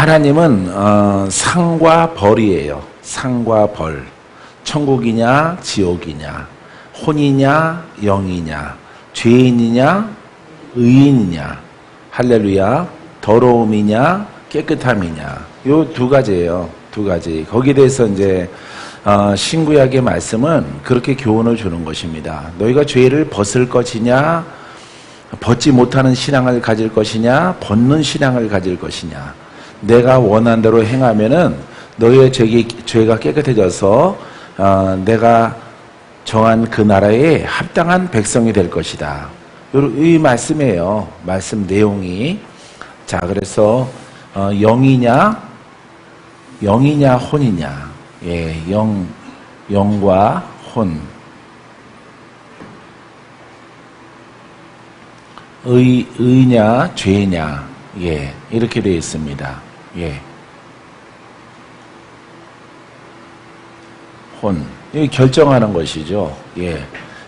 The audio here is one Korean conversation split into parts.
하나님은 상과 벌이에요. 상과 벌. 천국이냐 지옥이냐, 혼이냐 영이냐, 죄인이냐 의인이냐, 할렐루야, 더러움이냐 깨끗함이냐, 요 두 가지예요. 두 가지. 거기에 대해서 이제 신구약의 말씀은 그렇게 교훈을 주는 것입니다. 너희가 죄를 벗을 것이냐, 벗지 못하는 신앙을 가질 것이냐, 벗는 신앙을 가질 것이냐. 내가 원한 대로 행하면은 너희의 죄가 깨끗해져서 내가 정한 그 나라에 합당한 백성이 될 것이다. 이 말씀이에요. 말씀 내용이. 자, 그래서 영이냐 혼이냐. 예, 영과 혼. 의냐 죄냐. 예, 이렇게 되어 있습니다. 예. 혼. 이 결정하는 것이죠. 예.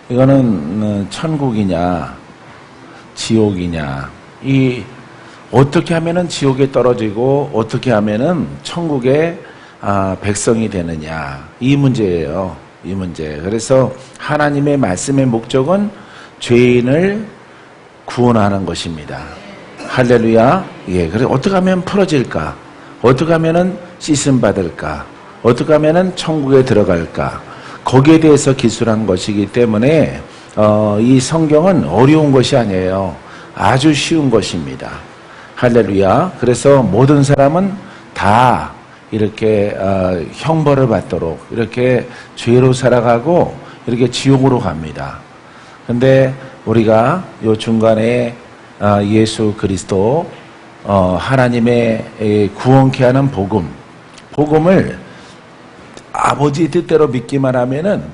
이거는 천국이냐 지옥이냐. 이 어떻게 하면은 지옥에 떨어지고 어떻게 하면은 천국의 백성이 되느냐. 이 문제예요. 이 문제. 그래서 하나님의 말씀의 목적은 죄인을 구원하는 것입니다. 할렐루야. 예. 그래서 어떻게 하면 풀어질까? 어떻게 하면은 씻음 받을까? 어떻게 하면은 천국에 들어갈까? 거기에 대해서 기술한 것이기 때문에 이 성경은 어려운 것이 아니에요. 아주 쉬운 것입니다. 할렐루야. 그래서 모든 사람은 다 이렇게 형벌을 받도록 이렇게 죄로 살아가고 이렇게 지옥으로 갑니다. 근데 우리가 요 중간에 예수 그리스도 하나님의 구원케 하는 복음을 아버지 뜻대로 믿기만 하면은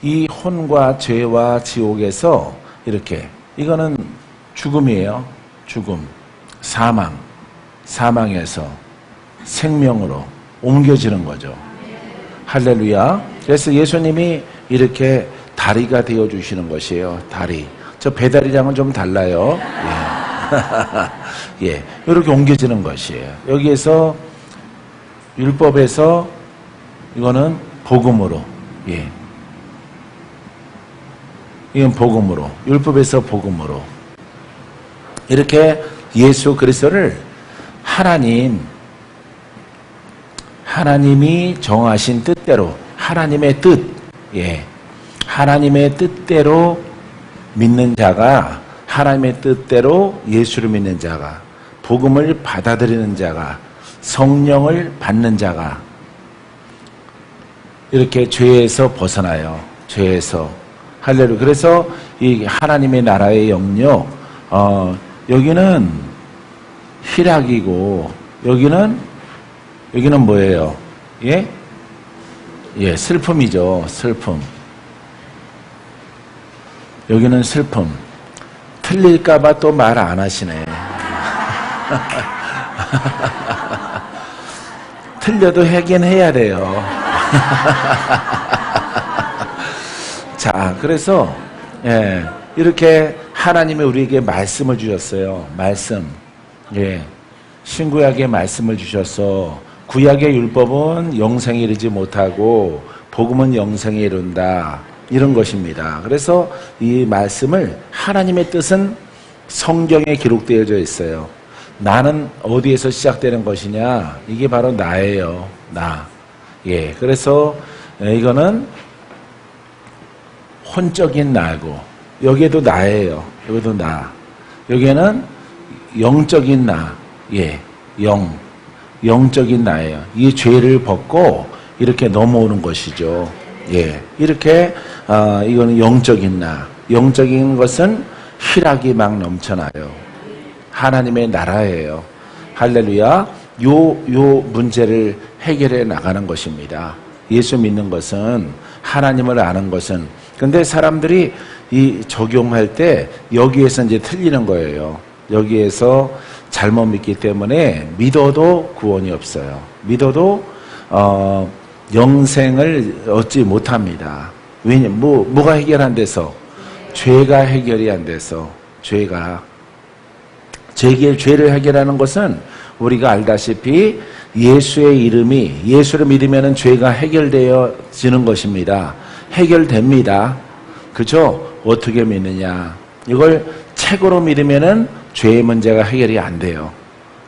이 혼과 죄와 지옥에서 이렇게, 이거는 죽음이에요. 죽음, 사망에서 생명으로 옮겨지는 거죠. 할렐루야. 그래서 예수님이 이렇게 다리가 되어 주시는 것이에요. 다리. 저 배다리랑은 좀 달라요. 예. 예. 이렇게 옮겨지는 것이에요. 여기에서 율법에서 이거는 복음으로. 예. 이건 복음으로. 율법에서 복음으로. 이렇게 예수 그리스도를 하나님이 정하신 뜻대로, 하나님의 뜻, 예. 하나님의 뜻대로 믿는 자가, 하나님의 뜻대로 예수를 믿는 자가, 복음을 받아들이는 자가, 성령을 받는 자가, 이렇게 죄에서 벗어나요. 죄에서. 할렐루야. 그래서 이 하나님의 나라의 영역, 여기는 희락이고, 여기는 뭐예요? 예? 예, 슬픔이죠. 슬픔. 여기는 슬픔. 틀릴까봐 또 말 안 하시네. 틀려도 하긴 해야 돼요. 자, 그래서 예, 이렇게 하나님이 우리에게 말씀을 주셨어요. 말씀. 예. 신구약의 말씀을 주셔서 구약의 율법은 영생에 이르지 못하고 복음은 영생에 이룬다. 이런 것입니다. 그래서 이 말씀을, 하나님의 뜻은 성경에 기록되어져 있어요. 나는 어디에서 시작되는 것이냐? 이게 바로 나예요. 나. 예. 그래서 이거는 혼적인 나고, 여기에도 나예요. 여기도 나. 여기에는 영적인 나. 예. 영적인 나예요. 이 죄를 벗고 이렇게 넘어오는 것이죠. 예. 이렇게, 이거는 영적인 나. 영적인 것은 희락이 막 넘쳐나요. 하나님의 나라예요. 할렐루야. 요 문제를 해결해 나가는 것입니다. 예수 믿는 것은, 하나님을 아는 것은. 근데 사람들이 이 적용할 때 여기에서 이제 틀리는 거예요. 여기에서 잘못 믿기 때문에 믿어도 구원이 없어요. 믿어도 영생을 얻지 못합니다. 왜냐, 뭐가 해결 안 돼서? 죄가 해결이 안 돼서. 죄를 해결하는 것은 우리가 알다시피 예수의 이름이, 예수를 믿으면 죄가 해결되어지는 것입니다. 해결됩니다. 그죠? 어떻게 믿느냐? 이걸 책으로 믿으면 죄의 문제가 해결이 안 돼요.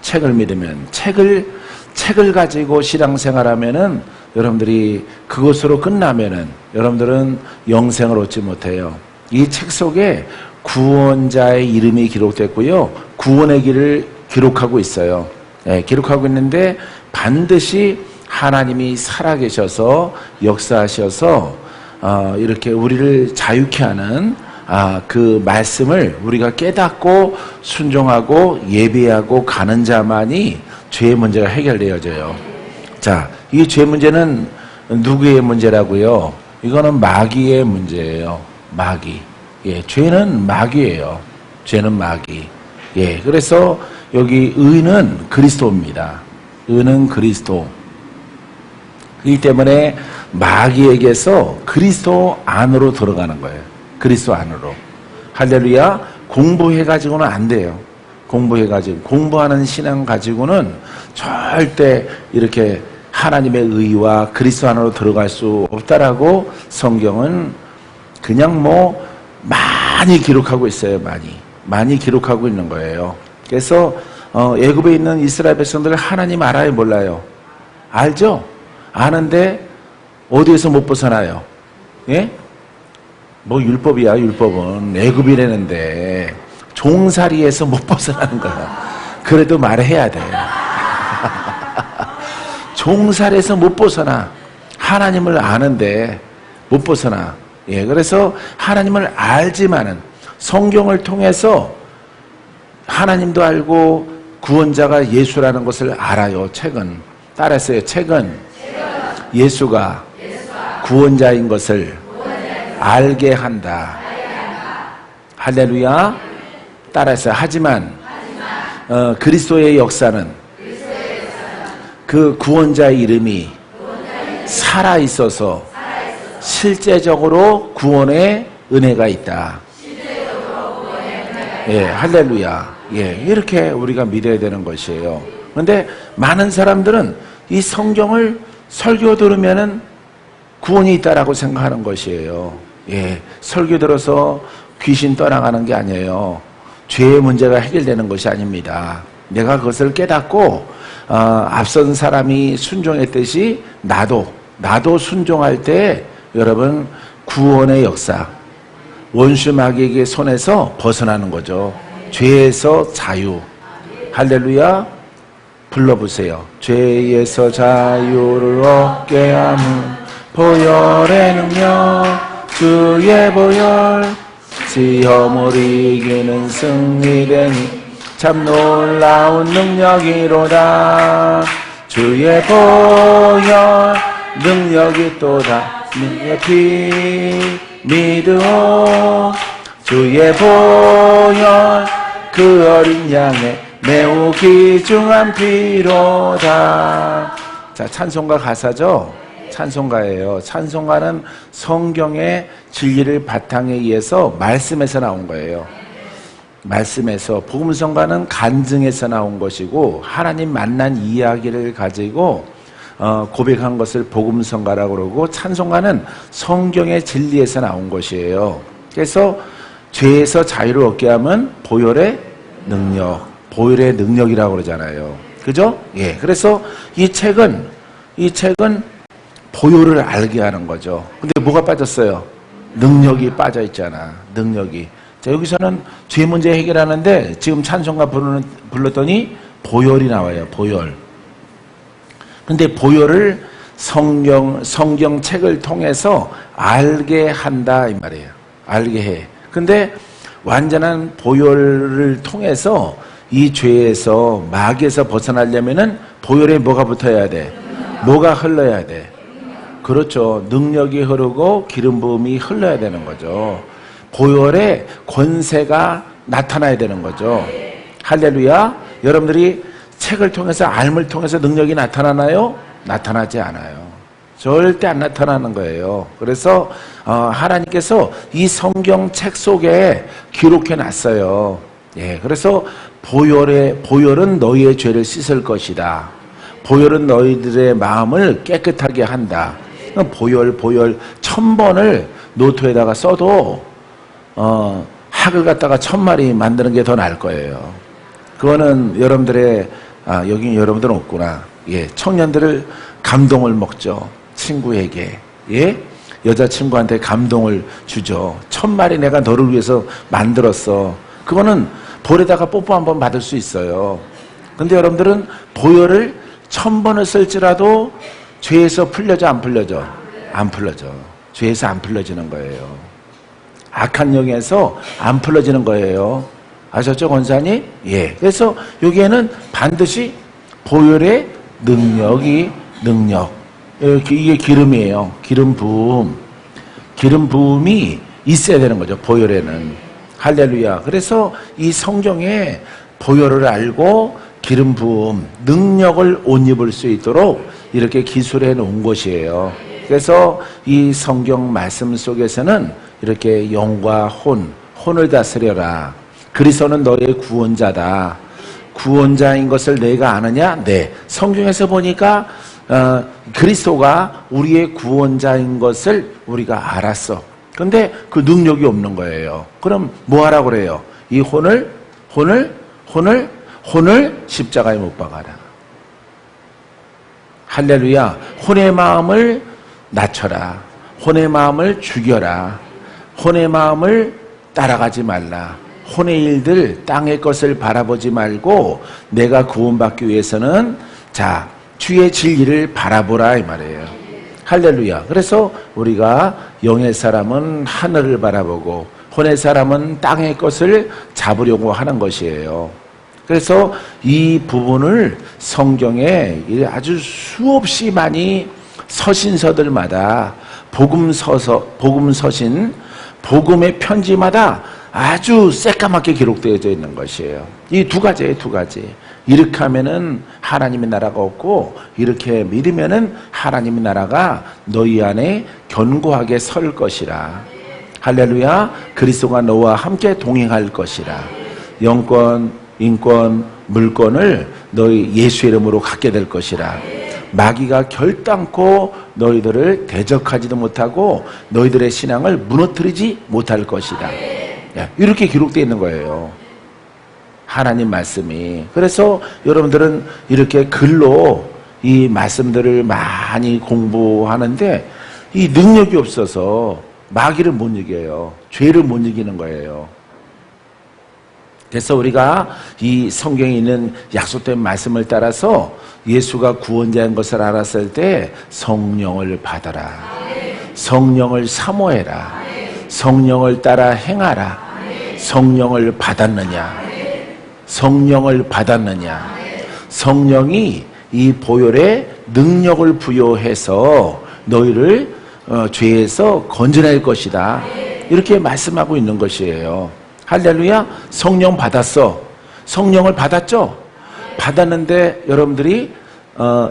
책을 믿으면. 책을 가지고 신앙생활하면은 여러분들이 그것으로 끝나면은 여러분들은 영생을 얻지 못해요. 이 책 속에 구원자의 이름이 기록됐고요. 구원의 길을 기록하고 있어요. 네, 기록하고 있는데 반드시 하나님이 살아계셔서 역사하셔서 이렇게 우리를 자유케 하는 그 말씀을 우리가 깨닫고 순종하고 예배하고 가는 자만이 죄의 문제가 해결되어져요. 자, 이 죄 문제는 누구의 문제라고요? 이거는 마귀의 문제예요. 마귀. 예, 죄는 마귀예요. 죄는 마귀. 예, 그래서 여기 의는 그리스도입니다. 의는 그리스도. 그렇기 때문에 마귀에게서 그리스도 안으로 들어가는 거예요. 그리스도 안으로. 할렐루야. 공부해가지고는 안 돼요. 공부하는 신앙 가지고는 절대 이렇게 하나님의 의와 그리스도 안으로 들어갈 수 없다라고 성경은 그냥 많이 기록하고 있어요. 많이 기록하고 있는 거예요. 그래서 애굽에 있는 이스라엘 백성들 하나님 알아요, 몰라요? 알죠? 아는데 어디에서 못 벗어나요? 예? 율법이야, 율법은. 애굽이라는데 종살이에서 못 벗어나는 거야. 그래도 말해야 돼. 종살이에서 못 벗어나. 하나님을 아는데 못 벗어나. 예, 그래서 하나님을 알지만은 성경을 통해서 하나님도 알고 구원자가 예수라는 것을 알아요. 책은. 따라서요. 책은 예수가 구원자인 것을 알게 한다. 할렐루야. 따라서 하지만 그리스도의 역사는 그 구원자의 이름이 살아 있어서 실제적으로 구원의 은혜가 있다. 예, 할렐루야. 예, 이렇게 우리가 믿어야 되는 것이에요. 그런데 많은 사람들은 이 성경을 설교 들으면은 구원이 있다라고 생각하는 것이에요. 예, 설교 들어서 귀신 떠나가는 게 아니에요. 죄의 문제가 해결되는 것이 아닙니다. 내가 그것을 깨닫고 앞선 사람이 순종했듯이 나도 순종할 때 여러분 구원의 역사, 원수 마귀에게 손에서 벗어나는 거죠. 죄에서 자유. 할렐루야. 불러보세요. 죄에서 자유를 얻게 하는 보혈의 능력, 주의 보혈, 시험을 이기는 승리되니 참 놀라운 능력이로다. 주의 보혈 능력이 또다. 내 피 믿어. 주의 보혈 그 어린 양의 매우 귀중한 피로다. 자, 찬송가 가사죠? 찬송가예요. 찬송가는 성경의 진리를 바탕에 의해서 말씀에서 나온 거예요. 말씀에서. 복음성가는 간증에서 나온 것이고 하나님 만난 이야기를 가지고 고백한 것을 복음성가라고 그러고, 찬송가는 성경의 진리에서 나온 것이에요. 그래서 죄에서 자유를 얻게 하면 보혈의 능력이라고 그러잖아요. 그죠? 예. 그래서 이 책은 보혈을 알게 하는 거죠. 근데 뭐가 빠졌어요? 능력이 빠져 있잖아. 능력이. 자, 여기서는 죄 문제 해결하는데 지금 찬송가 불렀더니 보혈이 나와요. 보혈. 근데 보혈을 성경 책을 통해서 알게 한다 이 말이에요. 알게 해. 근데 완전한 보혈을 통해서 이 죄에서 마귀에서 벗어나려면은 보혈에 뭐가 붙어야 돼? 뭐가 흘러야 돼? 그렇죠. 능력이 흐르고 기름 부음이 흘러야 되는 거죠. 보혈의 권세가 나타나야 되는 거죠. 할렐루야. 여러분들이 책을 통해서, 알물 통해서 능력이 나타나나요? 나타나지 않아요. 절대 안 나타나는 거예요. 그래서 하나님께서 이 성경 책 속에 기록해 놨어요. 예, 그래서 보혈은 너희의 죄를 씻을 것이다. 보혈은 너희들의 마음을 깨끗하게 한다. 보혈 1000번을 노트에다가 써도 학을 갖다가 1000마리 만드는 게 더 나을 거예요. 그거는 여러분들의 여기 여러분들은 없구나. 예, 청년들을 감동을 먹죠. 친구에게. 예? 여자친구한테 감동을 주죠. 1000마리 내가 너를 위해서 만들었어. 그거는 볼에다가 뽀뽀 한번 받을 수 있어요. 근데 여러분들은 보혈을 1000번을 쓸지라도 죄에서 풀려져 안 풀려져? 안 풀려져. 죄에서 안 풀려지는 거예요. 악한 영에서 안 풀려지는 거예요. 아셨죠, 권사님? 예. 그래서 여기에는 반드시 보혈의 능력. 이게 기름이에요. 기름 부음이 있어야 되는 거죠, 보혈에는. 할렐루야. 그래서 이 성경에 보혈을 알고 기름 부음, 능력을 옷 입을 수 있도록 이렇게 기술해 놓은 것이에요. 그래서 이 성경 말씀 속에서는 이렇게 영과 혼을 다스려라. 그리스도는 너의 구원자다. 구원자인 것을 내가 아느냐? 네. 성경에서 보니까 그리스도가 우리의 구원자인 것을 우리가 알았어. 근데 그 능력이 없는 거예요. 그럼 뭐 하라고 그래요? 이 혼을 십자가에 못 박아라. 할렐루야. 혼의 마음을 낮춰라. 혼의 마음을 죽여라. 혼의 마음을 따라가지 말라. 혼의 일들, 땅의 것을 바라보지 말고 내가 구원받기 위해서는 주의 진리를 바라보라 이 말이에요. 할렐루야. 그래서 우리가 영의 사람은 하늘을 바라보고 혼의 사람은 땅의 것을 잡으려고 하는 것이에요. 그래서 이 부분을 성경에 아주 수없이 많이 서신서들마다 복음서신, 복음의 편지마다 아주 새까맣게 기록되어져 있는 것이에요. 이 두 가지예요, 두 가지. 이렇게 하면은 하나님의 나라가 없고, 이렇게 믿으면은 하나님의 나라가 너희 안에 견고하게 설 것이라. 할렐루야. 그리스도가 너와 함께 동행할 것이라. 영권, 인권, 물권을 너희 예수 이름으로 갖게 될 것이라. 마귀가 결단코 너희들을 대적하지도 못하고 너희들의 신앙을 무너뜨리지 못할 것이다. 이렇게 기록되어 있는 거예요. 하나님 말씀이. 그래서 여러분들은 이렇게 글로 이 말씀들을 많이 공부하는데 이 능력이 없어서 마귀를 못 이겨요. 죄를 못 이기는 거예요. 그래서 우리가 이 성경에 있는 약속된 말씀을 따라서 예수가 구원자인 것을 알았을 때 성령을 받아라. 성령을 사모해라. 성령을 따라 행하라. 성령을 받았느냐? 성령을 받았느냐? 성령이 이 보혈에 능력을 부여해서 너희를 죄에서 건져낼 것이다. 이렇게 말씀하고 있는 것이에요. 할렐루야. 성령 받았어. 성령을 받았죠? 받았는데 여러분들이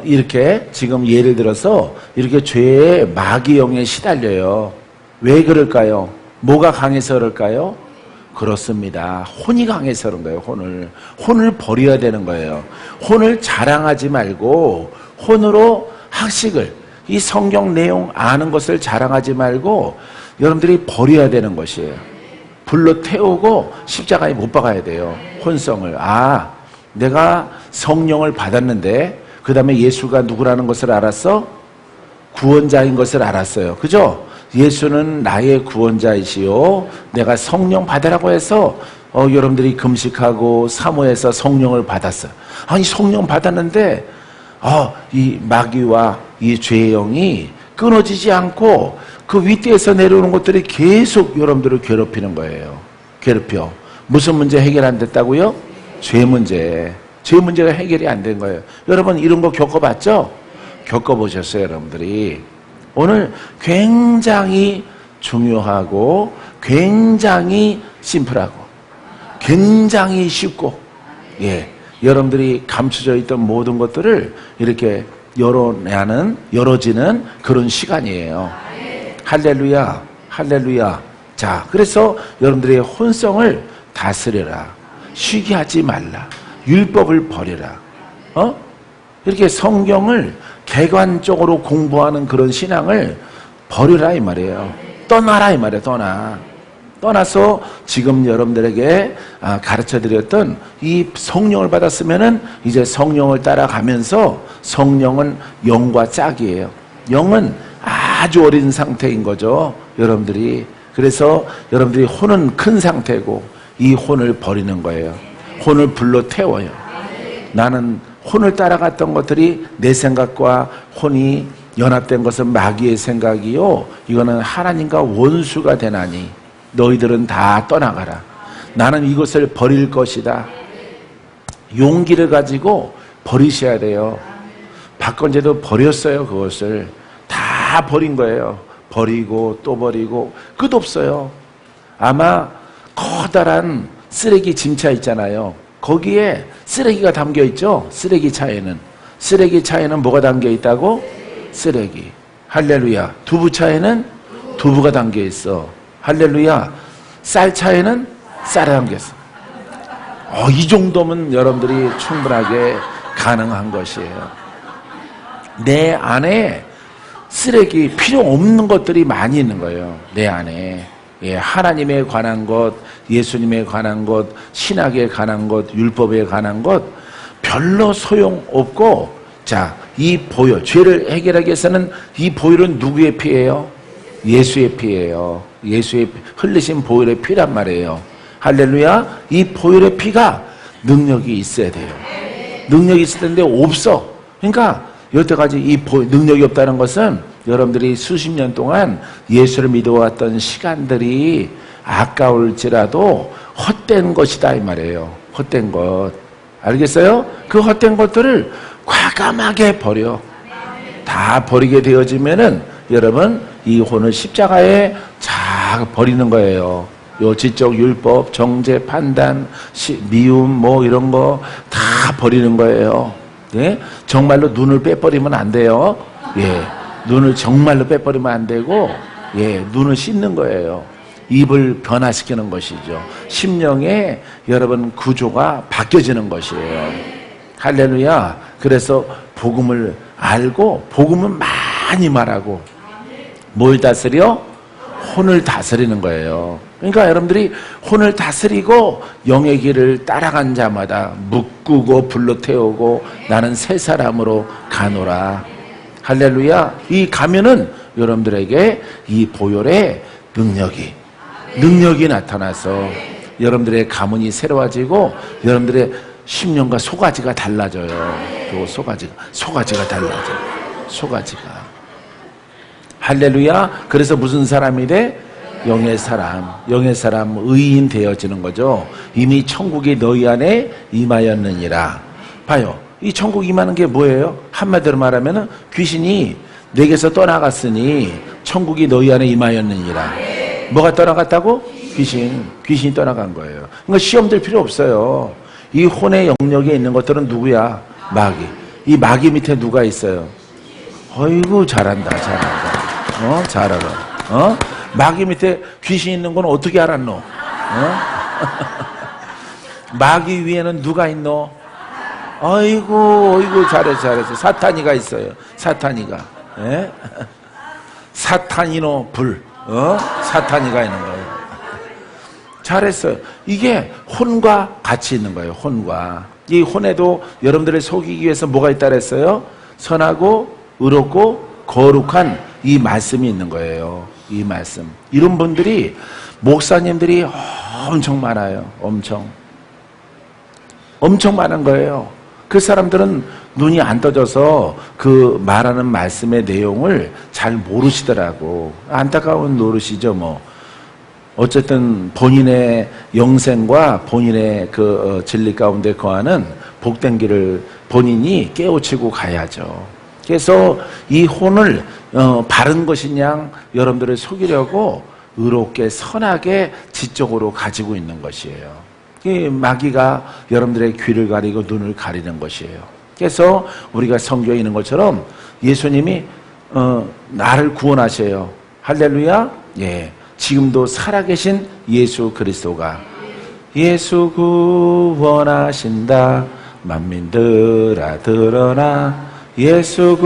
이렇게 지금 예를 들어서 이렇게 죄의 마귀 영에 시달려요. 왜 그럴까요? 뭐가 강해서 그럴까요? 그렇습니다. 혼이 강해서 그런 거예요. 혼을 버려야 되는 거예요. 혼을 자랑하지 말고 혼으로 학식을, 이 성경 내용 아는 것을 자랑하지 말고 여러분들이 버려야 되는 것이에요. 불로 태우고 십자가에 못 박아야 돼요. 혼성을. 내가 성령을 받았는데 그 다음에 예수가 누구라는 것을 알았어? 구원자인 것을 알았어요. 그죠? 예수는 나의 구원자이시요 내가 성령 받으라고 해서 여러분들이 금식하고 사모해서 성령을 받았어요. 아니 성령 받았는데 이 마귀와 이 죄의 영이 끊어지지 않고 그 윗대에서 내려오는 것들이 계속 여러분들을 괴롭히는 거예요. 괴롭혀. 무슨 문제 해결 안 됐다고요? 죄 문제가 해결이 안 된 거예요. 여러분 이런 거 겪어봤죠? 겪어보셨어요, 여러분들이? 오늘 굉장히 중요하고 굉장히 심플하고 굉장히 쉽고 여러분들이 감춰져 있던 모든 것들을 이렇게 열어지는 그런 시간이에요. 할렐루야. 할렐루야. 자, 그래서 여러분들의 혼성을 다스려라. 쉬게 하지 말라. 율법을 버려라. 이렇게 성경을 객관적으로 공부하는 그런 신앙을 버려라 이 말이에요. 떠나라 이 말이에요. 떠나서 지금 여러분들에게 가르쳐드렸던 이 성령을 받았으면은 이제 성령을 따라가면서 성령은 영과 짝이에요. 영은 아주 어린 상태인 거죠. 여러분들이. 그래서 여러분들이 혼은 큰 상태고 이 혼을 버리는 거예요. 혼을 불러 태워요. 나는 혼을 따라갔던 것들이 내 생각과 혼이 연합된 것은 마귀의 생각이요. 이거는 하나님과 원수가 되나니 너희들은 다 떠나가라. 나는 이것을 버릴 것이다. 용기를 가지고 버리셔야 돼요. 박건재도 버렸어요. 그것을 다 버린 거예요. 버리고 또 버리고 끝없어요. 아마 커다란 쓰레기 짐차 있잖아요. 거기에 쓰레기가 담겨 있죠. 쓰레기 차에는 뭐가 담겨 있다고? 쓰레기. 할렐루야. 두부 차에는 두부가 담겨 있어. 할렐루야. 쌀 차에는 쌀이 담겨 있어. 이 정도면 여러분들이 충분하게 가능한 것이에요. 내 안에 쓰레기 필요 없는 것들이 많이 있는 거예요. 내 안에. 예, 하나님에 관한 것, 예수님에 관한 것, 신학에 관한 것, 율법에 관한 것 별로 소용없고, 자, 이 보혈, 죄를 해결하기 위해서는 이 보혈은 누구의 피예요? 예수의 피예요. 예수의 흘리신 보혈의 피란 말이에요. 할렐루야. 이 보혈의 피가 능력이 있어야 돼요. 능력이 있을 텐데 없어. 그러니까 여태까지 이 능력이 없다는 것은 여러분들이 수십 년 동안 예수를 믿어왔던 시간들이 아까울지라도 헛된 것이다 이 말이에요. 헛된 것. 알겠어요? 그 헛된 것들을 과감하게 버려. 다 버리게 되어지면은 여러분 이 혼을 십자가에 잘 버리는 거예요. 요 지적 율법, 정죄, 판단, 미움 뭐 이런 거 다 버리는 거예요. 예? 정말로 눈을 빼버리면 안 돼요. 예. 눈을 정말로 빼버리면 안 되고, 예, 눈을 씻는 거예요. 입을 변화시키는 것이죠. 심령의 여러분 구조가 바뀌어지는 것이에요. 할렐루야. 그래서 복음을 알고 복음을 많이 말하고 뭘 다스려? 혼을 다스리는 거예요. 그러니까 여러분들이 혼을 다스리고 영의 길을 따라간 자마다 묶고 불러 태우고 나는 새 사람으로 가노라. 할렐루야. 이 가면은 여러분들에게 이 보혈의 능력이 나타나서 여러분들의 가문이 새로워지고 여러분들의 심령과 소가지가 달라져요. 또 소가지가 달라져요. 소가지가. 할렐루야. 그래서 무슨 사람이 돼? 영의 사람, 의인 되어지는 거죠. 이미 천국이 너희 안에 임하였느니라. 봐요. 이 천국 임하는 게 뭐예요? 한마디로 말하면 귀신이 내게서 떠나갔으니 천국이 너희 안에 임하였느니라. 뭐가 떠나갔다고? 귀신이 떠나간 거예요. 그러니까 시험들 필요 없어요. 이 혼의 영역에 있는 것들은 누구야? 마귀. 이 마귀 밑에 누가 있어요? 어이구 잘한다. 잘 알아. 마귀 밑에 귀신 있는 건 어떻게 알았노? 마귀 위에는 누가 있노? 어이구 잘했어. 사탄이가 있어요. 사탄이가. 예? 사탄이노 불. 사탄이가 있는 거예요. 잘했어요. 이게 혼과 같이 있는 거예요. 혼과. 이 혼에도 여러분들을 속이기 위해서 뭐가 있다 그랬어요? 선하고 의롭고 거룩한 이 말씀이 있는 거예요. 이 말씀. 이런 분들이 목사님들이 엄청 많아요. 엄청 많은 거예요. 그 사람들은 눈이 안 떠져서 그 말하는 말씀의 내용을 잘 모르시더라고. 안타까운 노릇이죠, 뭐. 어쨌든 본인의 영생과 본인의 그 진리 가운데 거하는 복된 길을 본인이 깨우치고 가야죠. 그래서 이 혼을 바른 것이냐 여러분들을 속이려고 의롭게 선하게 지적으로 가지고 있는 것이에요. 이 마귀가 여러분들의 귀를 가리고 눈을 가리는 것이에요. 그래서 우리가 성경에 있는 것처럼 예수님이 나를 구원하셔요. 할렐루야. 예. 지금도 살아계신 예수 그리스도가 예수 구원하신다. 만민들아 들어라. 예수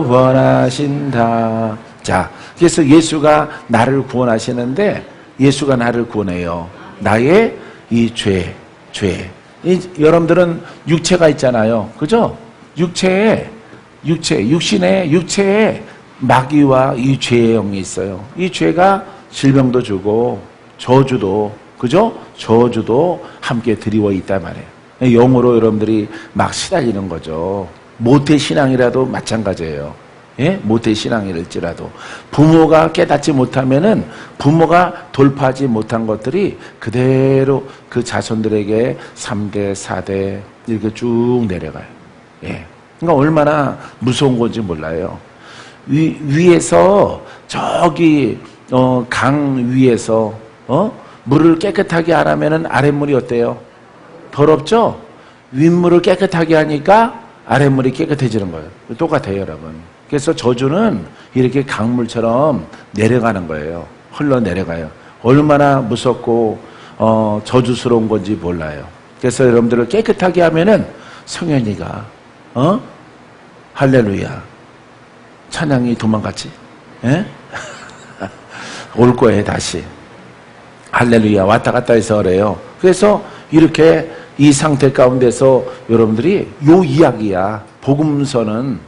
구원하신다. 자, 그래서 예수가 나를 구원하시는데 예수가 나를 구원해요. 나의 이 죄. 여러분들은 육체가 있잖아요. 그죠? 육신의 육체에 마귀와 이 죄의 영이 있어요. 이 죄가 질병도 주고 저주도, 그죠? 저주도 함께 드리워 있단 말이에요. 영으로 여러분들이 막 시달리는 거죠. 모태 신앙이라도 마찬가지예요. 예? 모태 신앙일지라도 부모가 깨닫지 못하면은, 부모가 돌파하지 못한 것들이 그대로 그 자손들에게 3대, 4대 이렇게 쭉 내려가요. 예. 그러니까 얼마나 무서운 건지 몰라요. 위에서 저기 강 위에서 물을 깨끗하게 하라면은 아랫물이 어때요? 더럽죠? 윗물을 깨끗하게 하니까 아랫물이 깨끗해지는 거예요. 똑같아요, 여러분. 그래서 저주는 이렇게 강물처럼 내려가는 거예요. 흘러내려가요. 얼마나 무섭고 저주스러운 건지 몰라요. 그래서 여러분들을 깨끗하게 하면은 성현이가 할렐루야 찬양이 도망갔지? 예? 올 거예요 다시. 할렐루야 왔다 갔다 해서 그래요. 그래서 이렇게 이 상태 가운데서 여러분들이 요 이야기야. 복음서는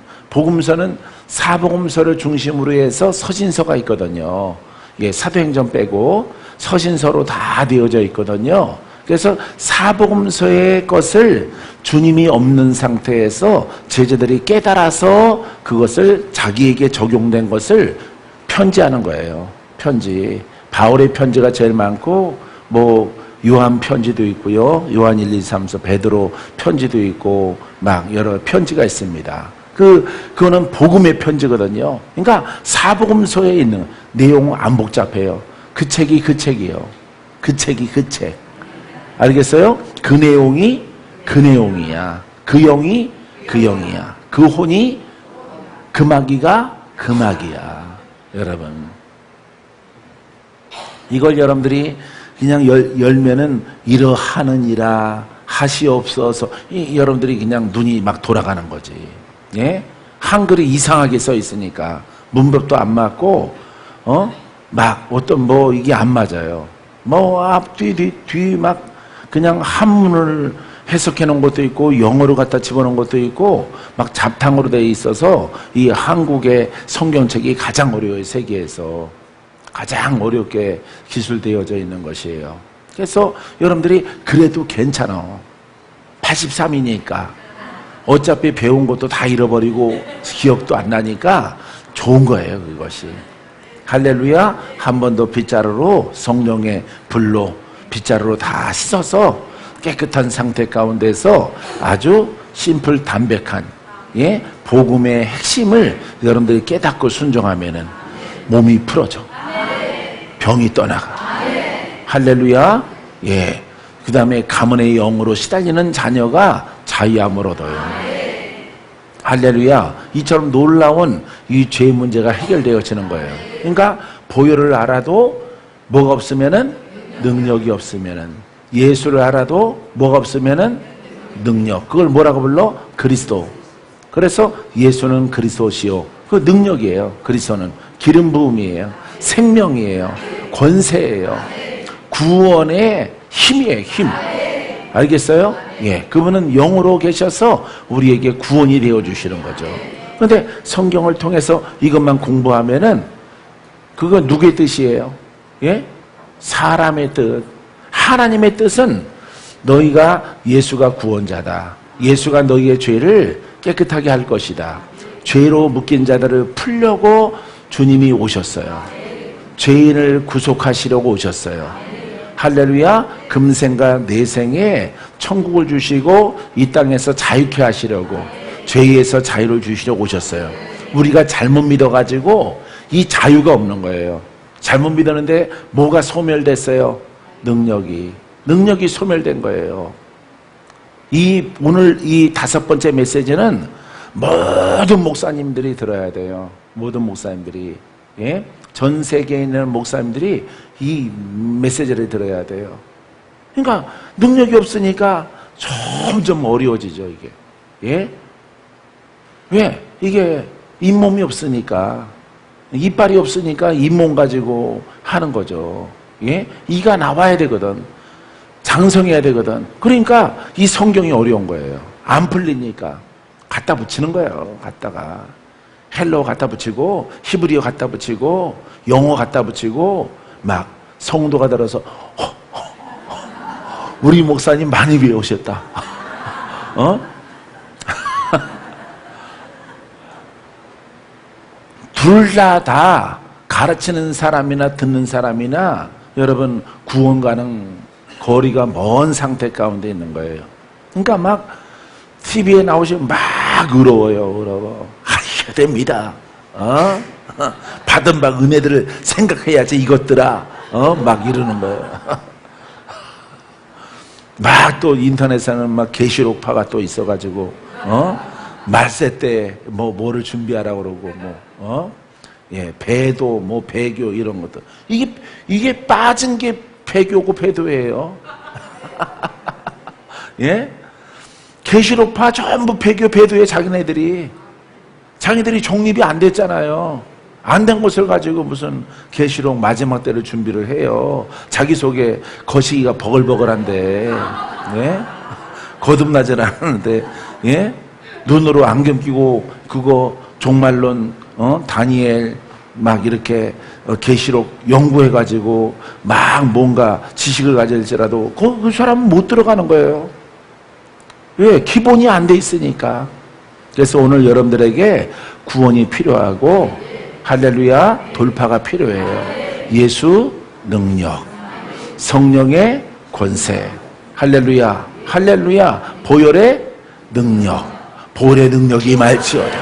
사복음서를 중심으로 해서 서신서가 있거든요. 예, 사도행전 빼고 서신서로 다 되어져 있거든요. 그래서 사복음서의 것을 주님이 없는 상태에서 제자들이 깨달아서 그것을 자기에게 적용된 것을 편지하는 거예요. 편지. 바울의 편지가 제일 많고 뭐 요한 편지도 있고요. 요한 1, 2, 3, 4 베드로 편지도 있고 막 여러 편지가 있습니다. 그거는 복음의 편지거든요. 그러니까 사복음서에 있는 내용은 안 복잡해요. 그 책이 그 책이에요. 그 책이 그 책. 알겠어요? 그 내용이 그 내용이야. 그 영이 그 영이야. 그 혼이 그 마귀가 그 마귀야. 여러분. 이걸 여러분들이 그냥 열면은 이러하느니라 하시옵소서. 여러분들이 그냥 눈이 막 돌아가는 거지. 예? 한글이 이상하게 써 있으니까 문법도 안 맞고 막 어떤 뭐 이게 안 맞아요. 뭐 앞 뒤 막 그냥 한문을 해석해 놓은 것도 있고 영어로 갖다 집어넣은 것도 있고 막 잡탕으로 되어 있어서 이 한국의 성경책이 가장 어려워요. 세계에서 가장 어렵게 기술되어져 있는 것이에요. 그래서 여러분들이 그래도 괜찮아. 83이니까 어차피 배운 것도 다 잃어버리고 기억도 안 나니까 좋은 거예요. 그것이. 할렐루야. 한 번 더 빗자루로 성령의 불로 빗자루로 다 씻어서 깨끗한 상태 가운데서 아주 심플 담백한 예? 복음의 핵심을 여러분들이 깨닫고 순종하면은 몸이 풀어져. 병이 떠나가. 할렐루야. 예. 그 다음에 가문의 영으로 시달리는 자녀가 자유함을 얻어요. 할렐루야. 이처럼 놀라운 이 죄 문제가 해결되어지는 거예요. 그러니까 보혈을 알아도 뭐가 없으면은 능력이 없으면은, 예수를 알아도 뭐가 없으면은 능력. 그걸 뭐라고 불러? 그리스도. 그래서 예수는 그리스도시요. 그 능력이에요. 그리스도는 기름 부음이에요. 생명이에요. 권세예요. 구원의 힘이에요. 힘. 알겠어요? 예, 그분은 영으로 계셔서 우리에게 구원이 되어 주시는 거죠. 그런데 성경을 통해서 이것만 공부하면은 그거 누구의 뜻이에요? 예? 사람의 뜻. 하나님의 뜻은 너희가 예수가 구원자다. 예수가 너희의 죄를 깨끗하게 할 것이다. 죄로 묶인 자들을 풀려고 주님이 오셨어요. 죄인을 구속하시려고 오셨어요. 할렐루야. 금생과 내생에 천국을 주시고 이 땅에서 자유케 하시려고, 죄에서 자유를 주시려고 오셨어요. 우리가 잘못 믿어가지고 이 자유가 없는 거예요. 잘못 믿었는데 뭐가 소멸됐어요? 능력이 소멸된 거예요. 오늘 이 5번째 메시지는 모든 목사님들이 들어야 돼요. 모든 목사님들이. 예? 전 세계에 있는 목사님들이 이 메시지를 들어야 돼요. 그러니까 능력이 없으니까 점점 어려워지죠, 이게. 예? 왜? 이게 잇몸이 없으니까, 이빨이 없으니까 잇몸 가지고 하는 거죠. 예? 이가 나와야 되거든. 장성해야 되거든. 그러니까 이 성경이 어려운 거예요. 안 풀리니까 갖다 붙이는 거예요. 갖다가 헬로 갖다 붙이고 히브리어 갖다 붙이고 영어 갖다 붙이고 막 성도가 들어서 우리 목사님 많이 배우셨다. 둘 다 가르치는 사람이나 듣는 사람이나 여러분 구원과는 거리가 먼 상태 가운데 있는 거예요. 그러니까 막 TV에 나오시면 막 의로워요. 하셔야 됩니다. 받은 바 은혜들을 생각해야지 이것들아. 막 이러는 거예요. 막 또 인터넷에는 막 계시록파가 또 있어가지고 말세 때 뭐를 준비하라고 그러고 예, 배도 배교 이런 것도 이게 빠진 게 배교고 배도예요. 예? 계시록파 전부 배교 배도에 자기네들이 정립이 안 됐잖아요. 안 된 것을 가지고 무슨 계시록 마지막 때를 준비를 해요. 자기 속에 거시기가 버글버글한데, 예? 거듭나질 않았는데, 예? 눈으로 안경 끼고 그거 종말론, 다니엘 막 이렇게 계시록 연구해가지고 막 뭔가 지식을 가질지라도 그 사람은 못 들어가는 거예요. 왜? 기본이 안 돼 있으니까. 그래서 오늘 여러분들에게 구원이 필요하고 할렐루야 돌파가 필요해요. 예수 능력, 성령의 권세, 할렐루야, 할렐루야, 보혈의 능력, 보혈의 능력이 임할지어다.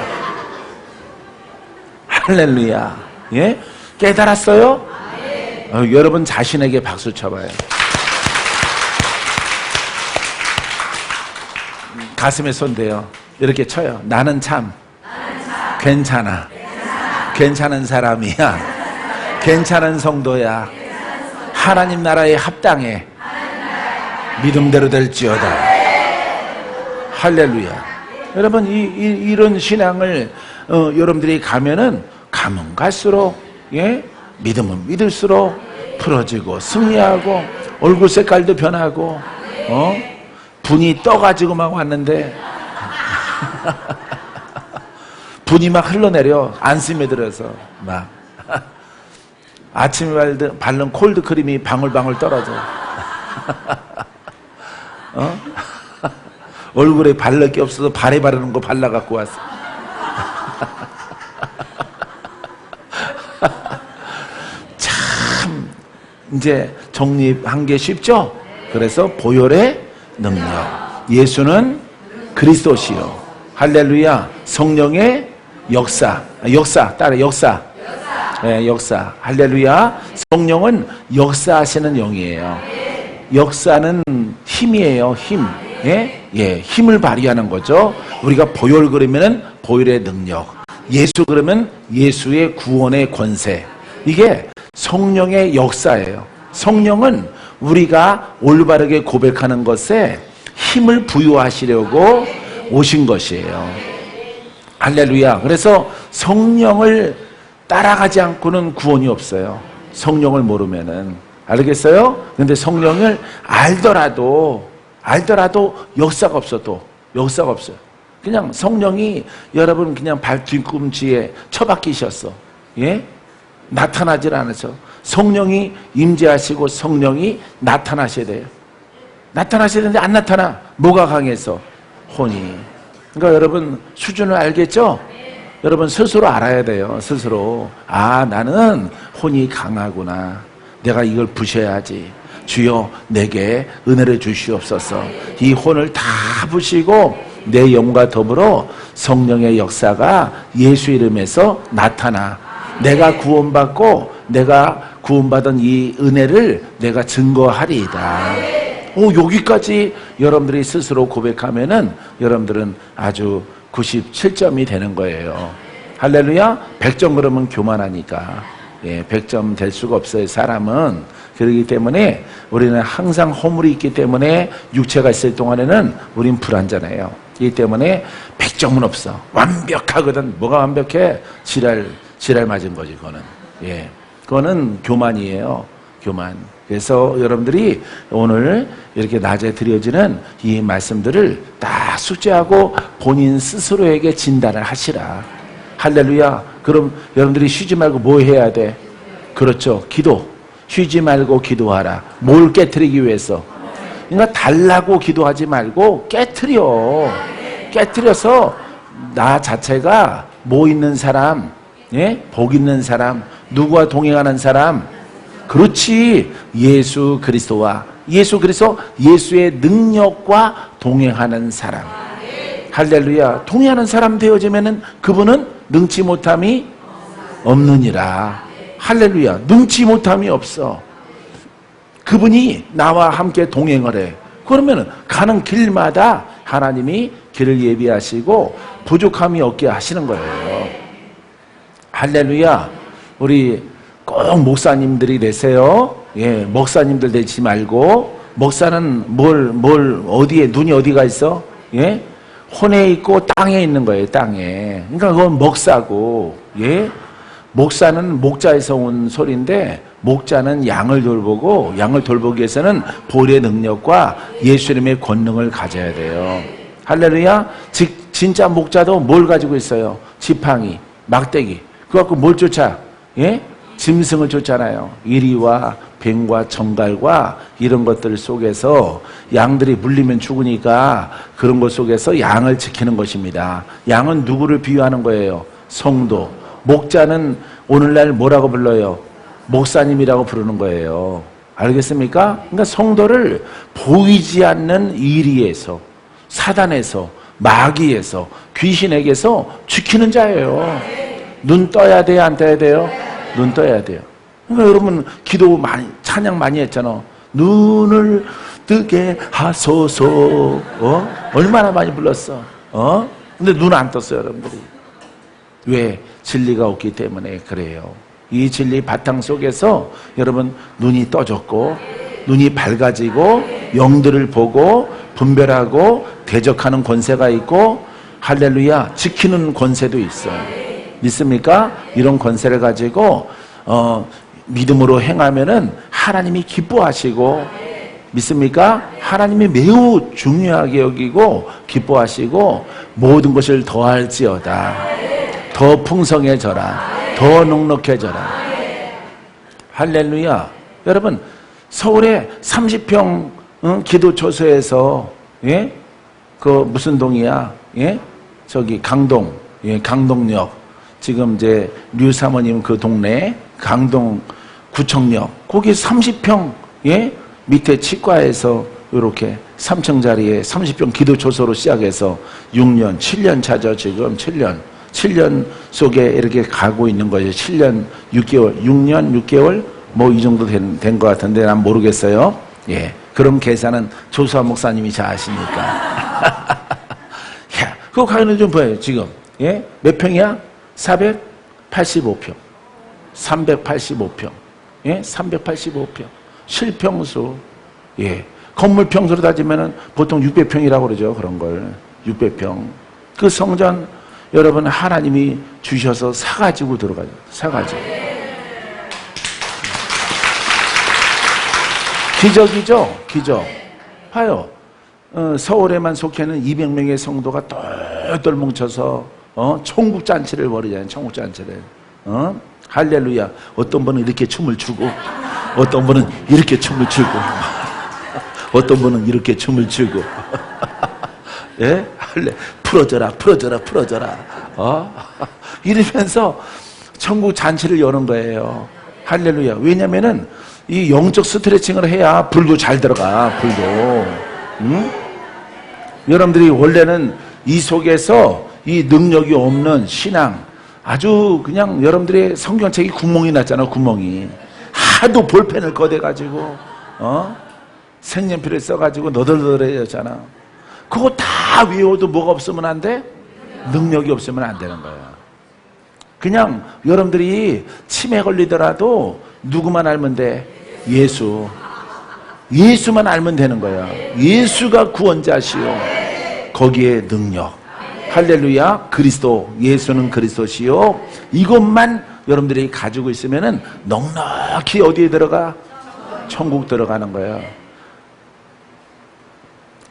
할렐루야. 예? 깨달았어요? 여러분 자신에게 박수 쳐봐요. 가슴에 손 대요. 이렇게 쳐요. 나는 참 괜찮아. 괜찮은 사람이야. 괜찮은 성도야. 하나님 나라에 합당해. 믿음대로 될지어다. 할렐루야. 여러분 이런 신앙을 여러분들이 가면 갈수록 예? 믿음은 믿을수록 풀어지고 승리하고 얼굴 색깔도 변하고 분이 떠가지고 막 왔는데 분이 막 흘러내려 안심에 들어서 막 아침에 바른 콜드크림이 방울방울 떨어져. 얼굴에 바를 게 없어서 발에 바르는 거 발라갖고 왔어. 참 이제 정립한 게 쉽죠? 그래서 보혈의 능력, 예수는 그리스도시요, 할렐루야, 성령의 역사 따라 역사. 네, 역사. 할렐루야. 성령은 역사하시는 영이에요. 역사는 힘이에요. 힘. 예? 예, 힘을 발휘하는 거죠. 우리가 보혈 그러면은 보혈의 능력, 예수 그러면 예수의 구원의 권세. 이게 성령의 역사예요. 성령은 우리가 올바르게 고백하는 것에 힘을 부여하시려고 오신 것이에요. 할렐루야. 그래서 성령을 따라가지 않고는 구원이 없어요. 성령을 모르면은. 알겠어요? 근데 성령을 알더라도 역사가 없어도 역사가 없어요. 그냥 성령이 여러분 그냥 발 뒤꿈치에 처박히셨어. 예? 나타나질 않아서 성령이 임재하시고 성령이 나타나셔야 돼요. 나타나셔야 되는데 안 나타나. 뭐가 강해서? 혼이. 그러니까 여러분 수준을 알겠죠? 여러분 스스로 알아야 돼요. 스스로. 아, 나는 혼이 강하구나. 내가 이걸 부셔야지. 주여 내게 은혜를 주시옵소서. 이 혼을 다 부시고 내 영과 더불어 성령의 역사가 예수 이름에서 나타나. 내가 구원받고 내가 구원받은 이 은혜를 내가 증거하리이다. 여기까지 여러분들이 스스로 고백하면은 여러분들은 아주 97점이 되는 거예요. 할렐루야. 100점 그러면 교만하니까. 예, 100점 될 수가 없어요, 사람은. 그렇기 때문에 우리는 항상 허물이 있기 때문에 육체가 있을 동안에는 우린 불완전해요. 이 때문에 100점은 없어. 완벽하거든. 뭐가 완벽해? 지랄 맞은 거지, 그거는. 예. 그거는 교만이에요. 교만. 그래서 여러분들이 오늘 이렇게 낮에 드려지는 이 말씀들을 다 숙지하고 본인 스스로에게 진단을 하시라. 할렐루야. 그럼 여러분들이 쉬지 말고 뭐 해야 돼? 그렇죠. 기도. 쉬지 말고 기도하라. 뭘 깨트리기 위해서? 그러니까 달라고 기도하지 말고 깨트려서 나 자체가 뭐 있는 사람, 예? 복 있는 사람, 누구와 동행하는 사람, 그렇지. 예수 그리스도와 예수의 능력과 동행하는 사람. 할렐루야. 동행하는 사람 되어지면은 그분은 능치 못함이 없느니라. 할렐루야. 능치 못함이 없어. 그분이 나와 함께 동행을 해. 그러면은 가는 길마다 하나님이 길을 예비하시고 부족함이 없게 하시는 거예요. 할렐루야. 우리 꼭 목사님들이 되세요. 예, 목사님들 되지 말고, 목사는 어디에, 눈이 어디가 있어? 예? 혼에 있고 땅에 있는 거예요, 땅에. 그러니까 그건 목사고, 예? 목사는 목자에서 온 소리인데, 목자는 양을 돌보고, 양을 돌보기 위해서는 보혈의 능력과 예수님의 권능을 가져야 돼요. 할렐루야. 진짜 목자도 뭘 가지고 있어요? 지팡이, 막대기. 그거 갖고 뭘 쫓아? 예? 짐승을 쫓잖아요. 이리와 뱀과 정갈과 이런 것들 속에서 양들이 물리면 죽으니까 그런 것 속에서 양을 지키는 것입니다. 양은 누구를 비유하는 거예요? 성도. 목자는 오늘날 뭐라고 불러요? 목사님이라고 부르는 거예요. 알겠습니까? 그러니까 성도를 보이지 않는 이리에서, 사단에서, 마귀에서, 귀신에게서 지키는 자예요. 눈 떠야 돼요? 안 떠야 돼요? 눈 떠야 돼요. 그러니까 여러분 기도 많이, 찬양 많이 했잖아. 눈을 뜨게 하소서. 얼마나 많이 불렀어. 근데 눈 안 떴어요, 여러분들이. 왜? 진리가 없기 때문에 그래요. 이 진리 바탕 속에서 여러분 눈이 떠졌고, 눈이 밝아지고, 영들을 보고 분별하고 대적하는 권세가 있고, 할렐루야, 지키는 권세도 있어요. 믿습니까? 이런 권세를 가지고 믿음으로 행하면은 하나님이 기뻐하시고, 믿습니까? 하나님이 매우 중요하게 여기고 기뻐하시고 모든 것을 더할지어다. 더 풍성해져라. 더 넉넉해져라. 할렐루야. 여러분 서울에 30평 기도 초소에서, 예? 그 무슨 동이야? 예? 저기 강동, 예, 강동역. 지금 이제 류 사모님 그 동네 강동 구청역 거기 30평, 예? 밑에 치과에서 이렇게 3층짜리에 30평 기도초소로 시작해서 6년, 7년 차죠. 지금 7년 속에 이렇게 가고 있는 거죠. 7년 6개월, 6년 6개월 뭐 이 정도 된 것 같은데 난 모르겠어요. 예, 그런 계산은 조수아 목사님이 잘 아시니까. 야, 그거 가는 좀 보여요. 지금, 예, 몇 평이야? 485평, 385평, 예, 385평, 실평수, 예, 건물 평수로 따지면은 보통 600평이라고 그러죠. 그런 걸 600평. 그 성전 여러분 하나님이 주셔서 사가지고 들어가죠. 사가지고. 기적이죠, 기적. 봐요. 서울에만 속해는 200명의 성도가 똘똘 뭉쳐서 천국잔치를 벌이잖아요. 천국잔치를. 할렐루야. 어떤 분은 이렇게 춤을 추고, 어떤 분은 이렇게 춤을 추고, 어떤 분은 이렇게 춤을 추고. 예? 풀어져라. 이러면서 천국잔치를 여는 거예요. 할렐루야. 왜냐면은 이 영적 스트레칭을 해야 불도 잘 들어가. 불도. 응? 여러분들이 원래는 이 속에서 이 능력이 없는 신앙, 아주 그냥 여러분들의 성경책이 구멍이 났잖아. 구멍이 하도 볼펜을 거대가지고 색연필을 써가지고 너덜너덜해졌잖아. 그거 다 외워도 뭐가 없으면 안 돼? 능력이 없으면 안 되는 거야. 그냥 여러분들이 치매 걸리더라도 누구만 알면 돼? 예수. 예수만 알면 되는 거야. 예수가 구원자시오. 거기에 능력. 할렐루야. 그리스도. 예수는 그리스도시오. 이것만 여러분들이 가지고 있으면은 넉넉히 어디에 들어가? 천국 들어가는 거야.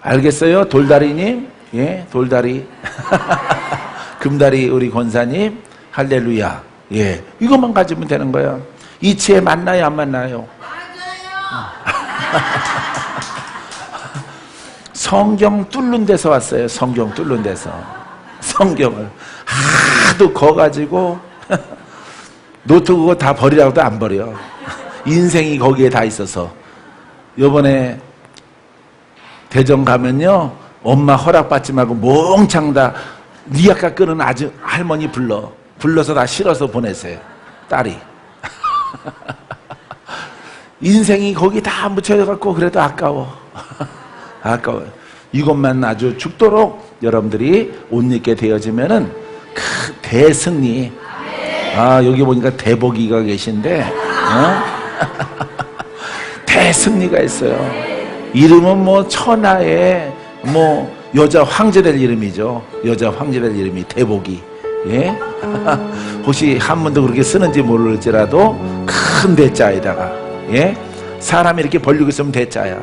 알겠어요? 돌다리님? 예, 돌다리. 금다리 우리 권사님. 할렐루야. 예, 이것만 가지면 되는 거야. 이치에 만나요, 안 만나요? 성경 뚫는 데서 왔어요. 성경 뚫는 데서. 성경을 하도 거가지고 노트북 다 버리라고도 안 버려. 인생이 거기에 다 있어서. 요번에 대전 가면요, 엄마 허락받지 말고 몽창 다 리아카 끄는 아주 할머니 불러서 다 실어서 보내세요. 딸이. 인생이 거기 다 묻혀져갖고 그래도 아까워. 아까워요. 이것만 아주 죽도록 여러분들이 옷 입게 되어지면은 그 대승리. 아, 여기 보니까 대복이가 계신데, 대승리가 있어요. 이름은 뭐 천하의 뭐 여자 황제 될 이름이죠. 여자 황제 될 이름이 대복이. 예? 혹시 한문도 그렇게 쓰는지 모를지라도 큰 대자에다가, 예? 사람이 이렇게 벌리고 있으면 대자야.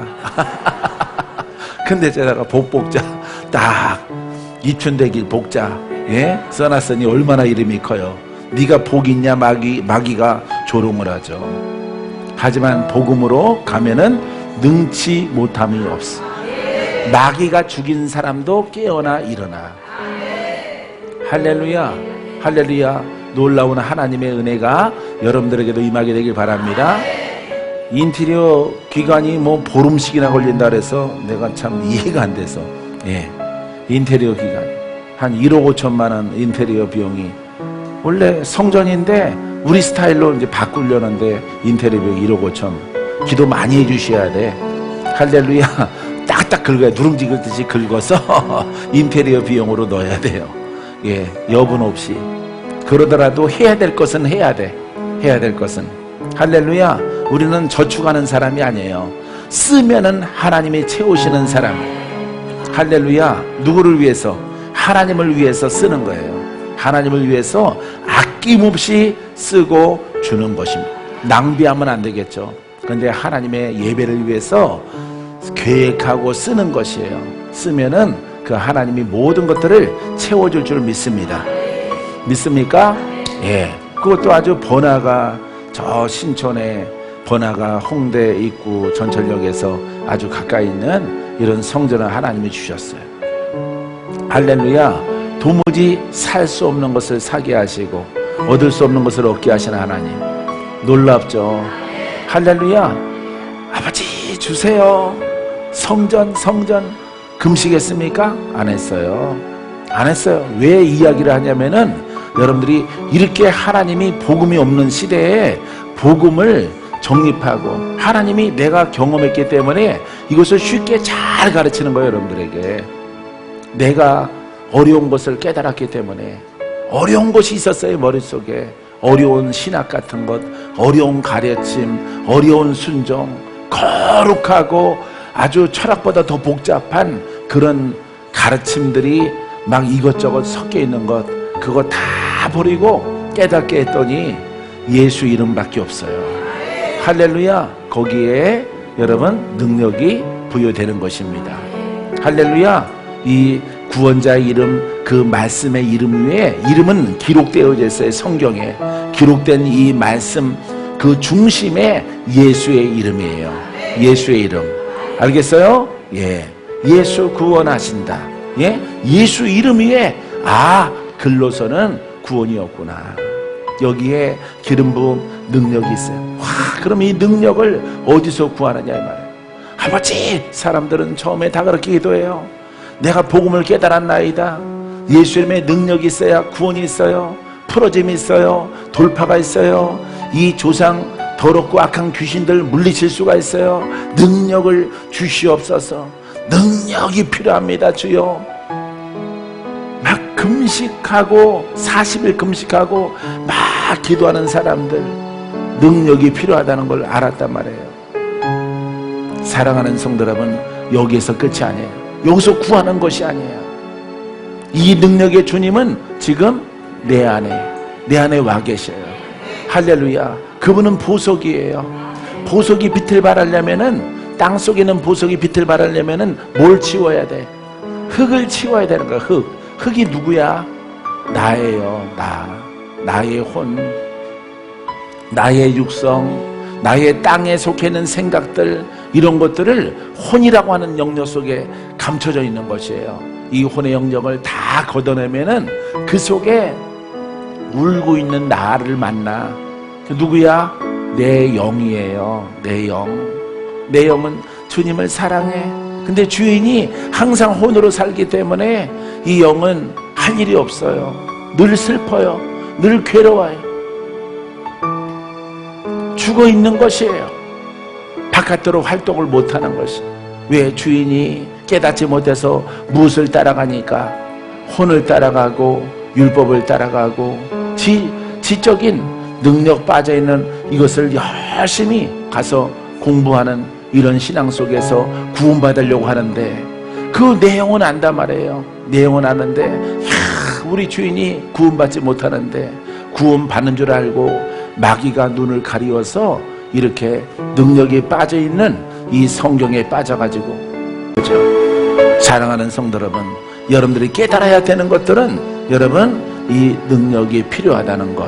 큰 대자에다가 복복자 딱 입춘대길 복자, 예? 써놨으니 얼마나 이름이 커요. 네가 복 있냐? 마귀가 조롱을 하죠. 하지만 복음으로 가면은 능치 못함이 없어. 마귀가 죽인 사람도 깨어나 일어나. 할렐루야. 할렐루야. 놀라운 하나님의 은혜가 여러분들에게도 임하게 되길 바랍니다. 인테리어 기간이 뭐 보름씩이나 걸린다 그래서 내가 참 이해가 안 돼서, 예, 인테리어 기간 한 1억 5천만 원 인테리어 비용이, 원래 성전인데 우리 스타일로 이제 바꾸려는데 인테리어 비용 1억 5천. 기도 많이 해주셔야 돼. 할렐루야. 딱딱 긁어야, 누룽지 긁듯이 긁어서 인테리어 비용으로 넣어야 돼요. 예, 여분 없이. 그러더라도 해야 될 것은 해야 돼. 해야 될 것은. 할렐루야. 우리는 저축하는 사람이 아니에요. 쓰면은 하나님이 채우시는 사람. 할렐루야. 누구를 위해서? 하나님을 위해서 쓰는 거예요. 하나님을 위해서 아낌없이 쓰고 주는 것입니다. 낭비하면 안 되겠죠. 그런데 하나님의 예배를 위해서 계획하고 쓰는 것이에요. 쓰면은 그 하나님이 모든 것들을 채워줄 줄 믿습니다. 믿습니까? 예. 그것도 아주 번화가, 저 신촌에 번화가 홍대 입구 전철역에서 아주 가까이 있는 이런 성전을 하나님이 주셨어요. 할렐루야. 도무지 살 수 없는 것을 사게 하시고 얻을 수 없는 것을 얻게 하시는 하나님. 놀랍죠? 할렐루야. 아버지 주세요. 성전 금식했습니까? 안 했어요. 안 했어요. 왜 이야기를 하냐면은 여러분들이 이렇게 하나님이 복음이 없는 시대에 복음을 정립하고 하나님이 내가 경험했기 때문에 이것을 쉽게 잘 가르치는 거예요. 여러분들에게. 내가 어려운 것을 깨달았기 때문에. 어려운 것이 있었어요. 머릿속에. 어려운 신학 같은 것, 어려운 가르침, 어려운 순종, 거룩하고 아주 철학보다 더 복잡한 그런 가르침들이 막 이것저것 섞여 있는 것, 그거 다 버리고 깨닫게 했더니 예수 이름밖에 없어요. 할렐루야. 거기에 여러분 능력이 부여되는 것입니다. 할렐루야. 이 구원자의 이름, 그 말씀의 이름 위에, 이름은 기록되어져 있어요. 성경에 기록된 이 말씀 그 중심에 예수의 이름이에요. 예수의 이름. 알겠어요? 예. 예수 구원하신다. 예? 예수 이름 위에, 아, 글로서는 구원이 없구나. 여기에 기름 부음 능력이 있어요. 와, 그럼 이 능력을 어디서 구하느냐 이 말이에요. 아버지, 사람들은 처음에 다 그렇게 기도해요. 내가 복음을 깨달았나이다. 예수 이름에 능력이 있어야 구원이 있어요. 풀어짐이 있어요. 돌파가 있어요. 이 조상 더럽고 악한 귀신들 물리칠 수가 있어요. 능력을 주시옵소서. 능력이 필요합니다. 주여. 막 금식하고 40일 금식하고 막 기도하는 사람들 능력이 필요하다는 걸 알았단 말이에요. 사랑하는 성도 여러분, 여기에서 끝이 아니에요. 여기서 구하는 것이 아니에요. 이 능력의 주님은 지금 내 안에 와 계셔요. 할렐루야. 그분은 보석이에요. 보석이 빛을 발하려면은, 땅 속에 있는 보석이 빛을 발하려면은 뭘 치워야 돼? 흙을 치워야 되는 거야. 흙이 누구야? 나예요. 나의 혼, 나의 육성, 나의 땅에 속해 있는 생각들, 이런 것들을 혼이라고 하는 영역 속에 감춰져 있는 것이에요. 이 혼의 영역을 다 걷어내면은 그 속에 울고 있는 나를 만나. 그 누구야? 내 영이에요. 내 영은 주님을 사랑해. 근데 주인이 항상 혼으로 살기 때문에 이 영은 할 일이 없어요. 늘 슬퍼요. 늘 괴로워요. 죽어 있는 것이에요. 바깥으로 활동을 못하는 것이. 왜? 주인이 깨닫지 못해서 무엇을 따라가니까? 혼을 따라가고 율법을 따라가고 지적인 능력 빠져있는 이것을 열심히 가서 공부하는 이런 신앙 속에서 구원받으려고 하는데, 그 내용은 안단 말이에요. 내용은 아는데 우리 주인이 구원받지 못하는데, 구원받는 줄 알고 마귀가 눈을 가리워서 이렇게 능력이 빠져있는 이 성경에 빠져가지고, 그렇죠? 사랑하는 성도 여러분, 여러분들이 깨달아야 되는 것들은, 여러분, 이 능력이 필요하다는 것,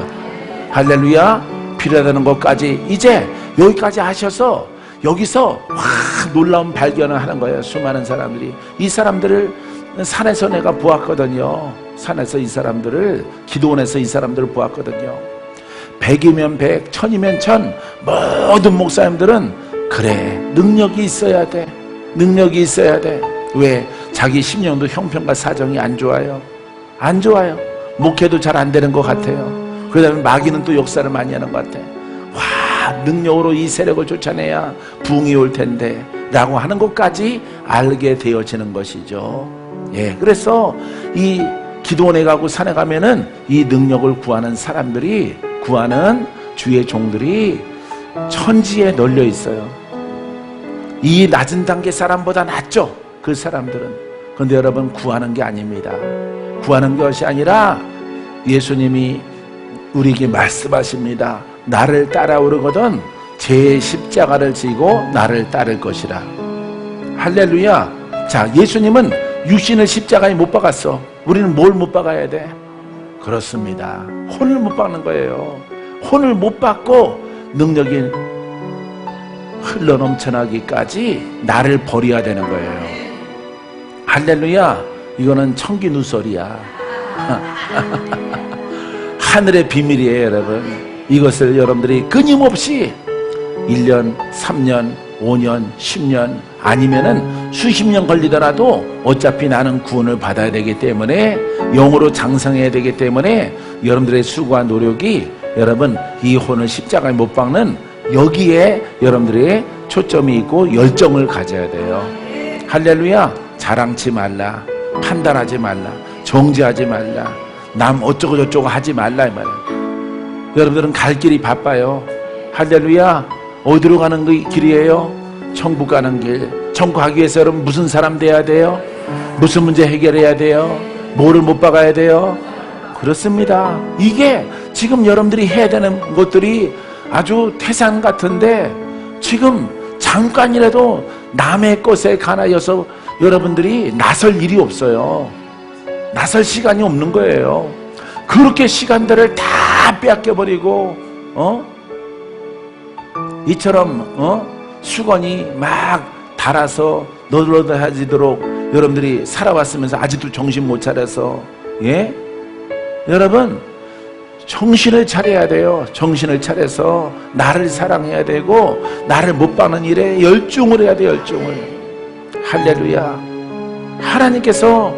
할렐루야, 필요하다는 것까지 이제 여기까지 하셔서 여기서 놀라운 발견을 하는 거예요. 수많은 사람들이. 이 사람들을 산에서 내가 보았거든요. 산에서 이 사람들을, 기도원에서 이 사람들을 보았거든요. 100이면 100, 1000이면 1000, 모든 목사님들은 그래, 능력이 있어야 돼. 능력이 있어야 돼. 왜? 자기 심령도 형편과 사정이 안 좋아요. 안 좋아요. 목회도 잘 안 되는 것 같아요. 그 다음에 마귀는 또 역사를 많이 하는 것 같아. 와, 능력으로 이 세력을 쫓아내야 부흥이 올 텐데 라고 하는 것까지 알게 되어지는 것이죠. 예, 그래서 이 기도원에 가고 산에 가면은 이 능력을 구하는 사람들이, 구하는 주의 종들이 천지에 널려 있어요. 이 낮은 단계 사람보다 낫죠, 그 사람들은. 그런데 여러분, 구하는 게 아닙니다. 구하는 것이 아니라 예수님이 우리에게 말씀하십니다. 나를 따라오르거든 제 십자가를 지고 나를 따를 것이라. 할렐루야. 자, 예수님은 육신을 십자가에 못 박았어. 우리는 뭘 못 박아야 돼? 그렇습니다. 혼을 못 박는 거예요. 혼을 못 박고 능력이 흘러넘쳐나기까지 나를 버려야 되는 거예요. 할렐루야. 이거는 청기 누설이야. 하늘의 비밀이에요, 여러분. 이것을 여러분들이 끊임없이 1년, 3년, 5년, 10년 아니면은 수십 년 걸리더라도 어차피 나는 구원을 받아야 되기 때문에, 영으로 장성해야 되기 때문에 여러분들의 수고와 노력이, 여러분, 이 혼을 십자가에 못 박는 여기에 여러분들의 초점이 있고 열정을 가져야 돼요. 할렐루야. 자랑치 말라. 판단하지 말라. 정죄하지 말라. 남 어쩌고 저쩌고 하지 말라, 이 말이야. 여러분들은 갈 길이 바빠요. 할렐루야. 어디로 가는 그 길이에요? 천국 가는 길. 천국 가기 위해서 여러분 무슨 사람 돼야 돼요? 무슨 문제 해결해야 돼요? 뭐를 못 박아야 돼요? 그렇습니다. 이게 지금 여러분들이 해야 되는 것들이 아주 태산 같은데, 지금 잠깐이라도 남의 것에 관하여서 여러분들이 나설 일이 없어요. 나설 시간이 없는 거예요. 그렇게 시간들을 다 빼앗겨버리고, 이처럼 수건이 막 닳아서 너덜너덜해지도록 여러분들이 살아왔으면서 아직도 정신 못 차려서, 예? 여러분, 정신을 차려야 돼요. 정신을 차려서 나를 사랑해야 되고, 나를 못 박는 일에 열중을 해야 돼요. 열중을. 할렐루야. 하나님께서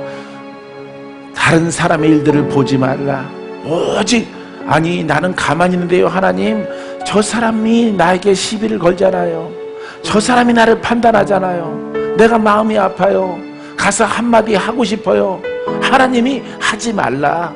다른 사람의 일들을 보지 말라. 오직, 아니 나는 가만히 있는데요, 하나님, 저 사람이 나에게 시비를 걸잖아요. 저 사람이 나를 판단하잖아요. 내가 마음이 아파요. 가서 한마디 하고 싶어요. 하나님이 하지 말라.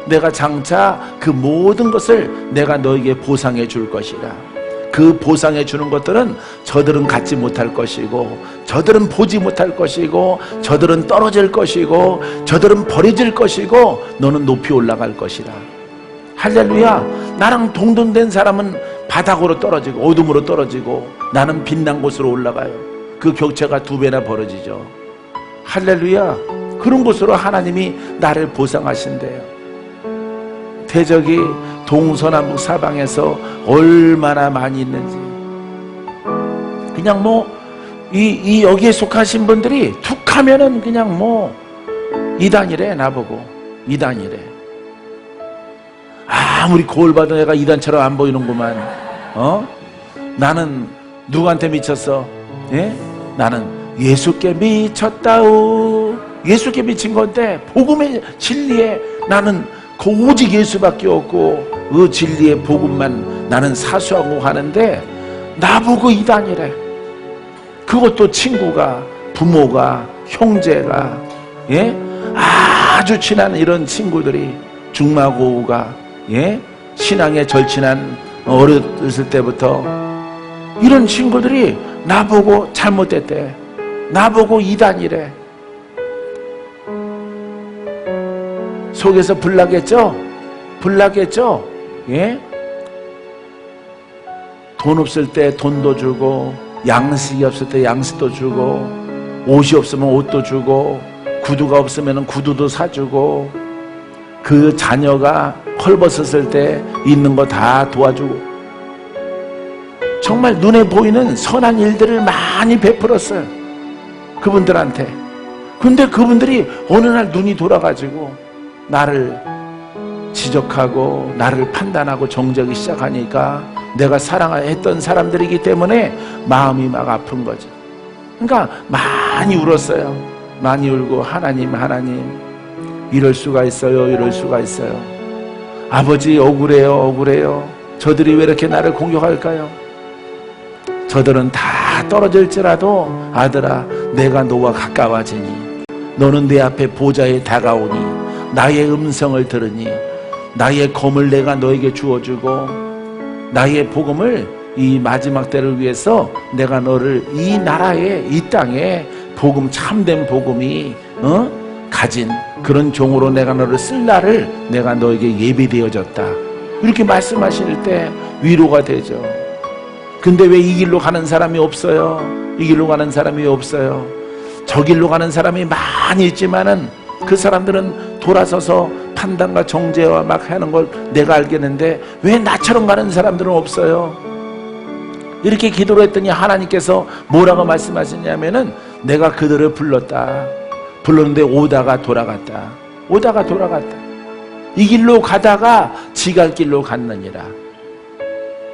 내가 장차 그 모든 것을 내가 너에게 보상해 줄 것이라. 그 보상해 주는 것들은 저들은 갖지 못할 것이고, 저들은 보지 못할 것이고, 저들은 떨어질 것이고, 저들은 버려질 것이고, 너는 높이 올라갈 것이라. 할렐루야. 나랑 동등된 사람은 바닥으로 떨어지고 어둠으로 떨어지고, 나는 빛난 곳으로 올라가요. 그 격차가 2배나 벌어지죠. 할렐루야. 그런 곳으로 하나님이 나를 보상하신대요. 대적이 동서남북 사방에서 얼마나 많이 있는지. 그냥 이 여기에 속하신 분들이 툭 하면은 그냥 이단이래. 나보고 이단이래. 아무리 거울 봐도 내가 이단처럼 안 보이는구만. 나는 누구한테 미쳤어? 예? 나는 예수께 미쳤다우. 예수께 미친 건데, 복음의 진리에 나는 그 오직 예수밖에 없고 그 진리의 복음만 나는 사수하고 가는데, 나보고 이단이래. 그것도 친구가, 부모가, 형제가, 예? 아주 친한 이런 친구들이, 중마고우가, 예? 신앙에 절친한 어렸을 때부터 이런 친구들이 나보고 잘못됐대. 나보고 이단이래. 속에서 불나겠죠? 불나겠죠? 예? 돈 없을 때 돈도 주고, 양식이 없을 때 양식도 주고, 옷이 없으면 옷도 주고, 구두가 없으면 구두도 사주고, 그 자녀가 헐벗었을 때 있는 거 다 도와주고, 정말 눈에 보이는 선한 일들을 많이 베풀었어요. 그분들한테. 근데 그분들이 어느 날 눈이 돌아가지고 나를 지적하고 나를 판단하고 정죄하기 시작하니까, 내가 사랑했던 사람들이기 때문에 마음이 막 아픈 거죠. 그러니까 많이 울었어요. 많이 울고, 하나님 이럴 수가 있어요. 이럴 수가 있어요. 아버지 억울해요. 억울해요. 저들이 왜 이렇게 나를 공격할까요? 저들은 다 떨어질지라도 아들아, 내가 너와 가까워지니, 너는 내 앞에 보좌에 다가오니, 나의 음성을 들으니, 나의 검을 내가 너에게 주어주고, 나의 복음을, 이 마지막 때를 위해서 내가 너를 이 나라에, 이 땅에 복음, 참된 복음이 가진 그런 종으로 내가 너를 쓸 날을 내가 너에게 예비되어졌다. 이렇게 말씀하실 때 위로가 되죠. 근데 왜 이 길로 가는 사람이 없어요? 이 길로 가는 사람이 없어요. 저 길로 가는 사람이 많이 있지만은 그 사람들은 돌아서서 판단과 정죄와 막 하는 걸 내가 알겠는데, 왜 나처럼 가는 사람들은 없어요? 이렇게 기도를 했더니 하나님께서 뭐라고 말씀하셨냐면은, 내가 그들을 불렀는데 오다가 돌아갔다. 오다가 돌아갔다. 이 길로 가다가 지갈 길로 갔느니라.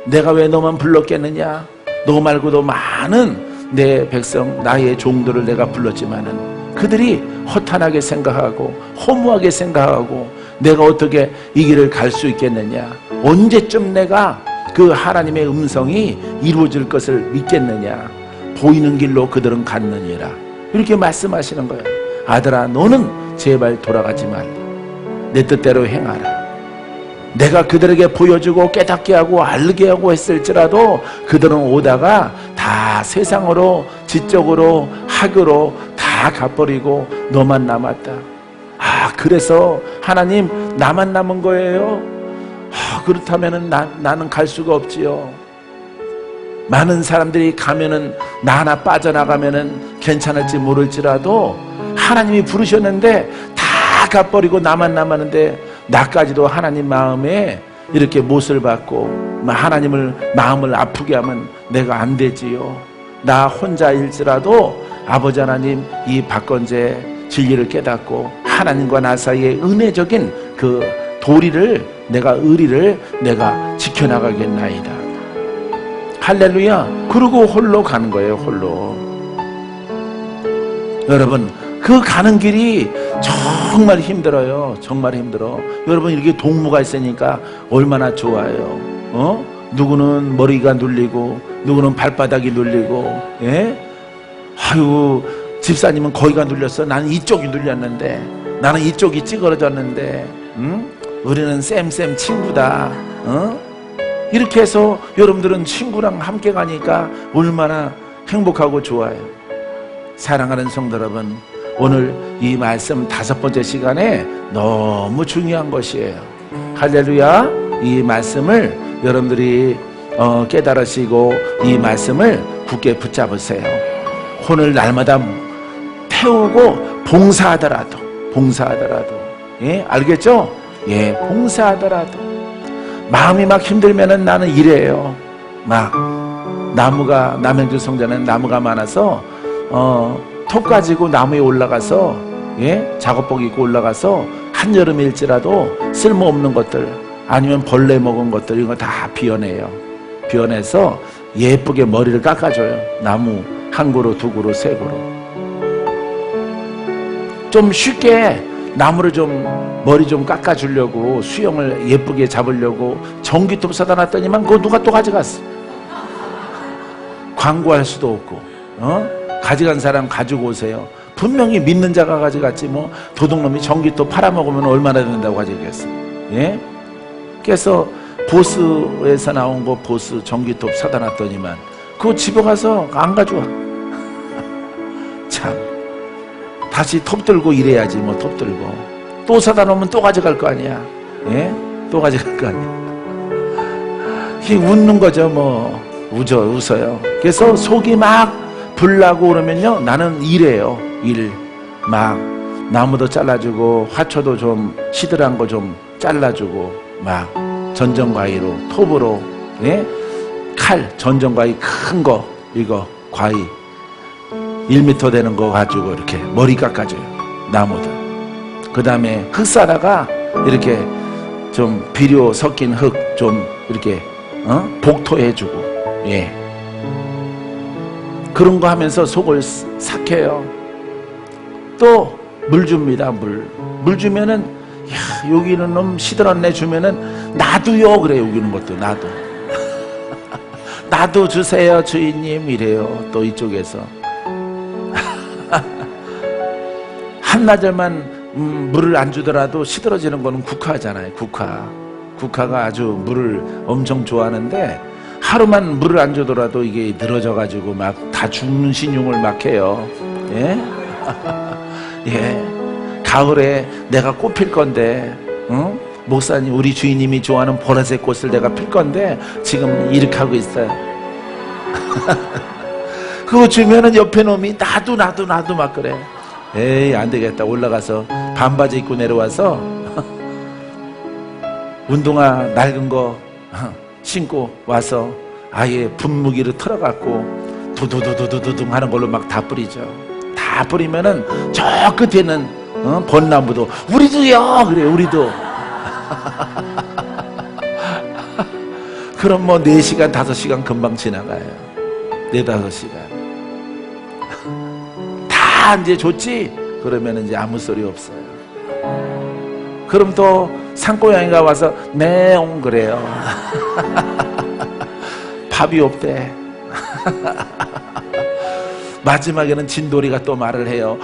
내가 왜 너만 불렀겠느냐? 너 말고도 많은 내 백성, 나의 종들을 내가 불렀지만은 그들이 허탄하게 생각하고 허무하게 생각하고, 내가 어떻게 이 길을 갈 수 있겠느냐? 언제쯤 내가 그 하나님의 음성이 이루어질 것을 믿겠느냐? 보이는 길로 그들은 갔느니라. 이렇게 말씀하시는 거예요. 아들아, 너는 제발 돌아가지 말라. 내 뜻대로 행하라. 내가 그들에게 보여주고 깨닫게 하고 알게 하고 했을지라도 그들은 오다가 다 세상으로, 지적으로, 학으로 다 가버리고 너만 남았다. 그래서 하나님, 나만 남은 거예요? 그렇다면 나는 갈 수가 없지요. 많은 사람들이 가면은, 나 하나 빠져나가면은 괜찮을지 모를지라도 하나님이 부르셨는데 다 가버리고 나만 남았는데, 나까지도 하나님 마음에 이렇게 못을 받고 하나님을 마음을 아프게 하면 내가 안 되지요. 나 혼자일지라도 아버지 하나님, 이 박건재 진리를 깨닫고 하나님과 나 사이의 은혜적인 그 도리를, 내가 의리를 내가 지켜나가겠나이다. 할렐루야. 그러고 홀로 가는 거예요. 홀로. 여러분, 그 가는 길이 정말 힘들어요. 정말 힘들어. 여러분, 이렇게 동무가 있으니까 얼마나 좋아요. 누구는 머리가 눌리고, 누구는 발바닥이 눌리고, 예? 아유, 집사님은 거기가 눌렸어. 나는 이쪽이 눌렸는데, 나는 이쪽이 찌그러졌는데, 응? 우리는 쌤 친구다. 이렇게 해서 여러분들은 친구랑 함께 가니까 얼마나 행복하고 좋아요. 사랑하는 성도 여러분, 오늘 이 말씀 5번째 시간에 너무 중요한 것이에요. 할렐루야. 이 말씀을 여러분들이 깨달으시고 이 말씀을 굳게 붙잡으세요. 오늘 날마다 태우고 봉사하더라도 예, 알겠죠? 예, 봉사하더라도 마음이 막 힘들면은 나는 이래요. 막 나무가, 남양주 성전에는 나무가 많아서 톱 가지고 나무에 올라가서, 예, 작업복 입고 올라가서 한여름일지라도 쓸모없는 것들 아니면 벌레 먹은 것들 이런 거 다 비워내요. 비워내서 예쁘게 머리를 깎아줘요. 나무 한 그루, 두 그루, 세 그루. 좀 쉽게 나무를 좀 머리 좀 깎아주려고 수영을 예쁘게 잡으려고 전기톱 사다 놨더니만 그거 누가 또 가져갔어. 광고할 수도 없고, 가져간 사람 가지고 오세요. 분명히 믿는 자가 가져갔지 뭐 도둑놈이 전기톱 팔아먹으면 얼마나 된다고 가져가겠어. 예? 그래서 보스에서 나온 거 보스 전기톱 사다 놨더니만 그거 집에 가서 안 가져와. 참, 다시 톱 들고 일해야지 뭐. 톱 들고 또 사다 놓으면 또 가져갈 거 아니야. 예? 또 가져갈 거 아니야. 이게 웃는 거죠 뭐. 웃어요. 그래서 속이 막 불나고 그러면요, 나는 일해요. 일 막 나무도 잘라주고 화초도 좀 시들한 거 좀 잘라주고 막 전정과위로 톱으로, 예? 칼 전정과위 큰 거 이거 과위 1m 되는 거 가지고 이렇게 머리 깎아줘요. 나무들. 그 다음에 흙 싸다가 이렇게 좀 비료 섞인 흙 좀 이렇게 복토해주고, 예, 그런 거 하면서 속을 삭혀요. 또 물 줍니다. 물 주면은, 야, 여기는 놈 시들었네 주면은 놔두요 그래. 여기는 것도 놔두. 놔두 주세요 주인님 이래요. 또 이쪽에서 한나절만 물을 안 주더라도 시들어지는 거는 국화잖아요. 국화가 아주 물을 엄청 좋아하는데 하루만 물을 안 주더라도 이게 늘어져 가지고 막 다 죽는 신용을 막 해요. 예? 예. 가을에 내가 꽃 필 건데, 응? 목사님 우리 주인님이 좋아하는 보라색 꽃을 내가 필 건데 지금 이렇게 하고 있어요. 그거 주면은 옆에 놈이 나도 막 그래. 에이 안 되겠다. 올라가서 반바지 입고 내려와서 운동화 낡은 거 신고 와서 아예 분무기를 털어갖고 두두두두두둥 하는 걸로 막 다 뿌리죠. 다 뿌리면은 저 끝에는 벚나무도 우리도요 그래. 우리도. 그럼 뭐 4시간 5시간 금방 지나가요. 4-5시간 다 이제 좋지? 그러면 이제 아무 소리 없어요. 그럼 또 산고양이가 와서 네옹 그래요. 밥이 없대. 마지막에는 진돌이가 또 말을 해요.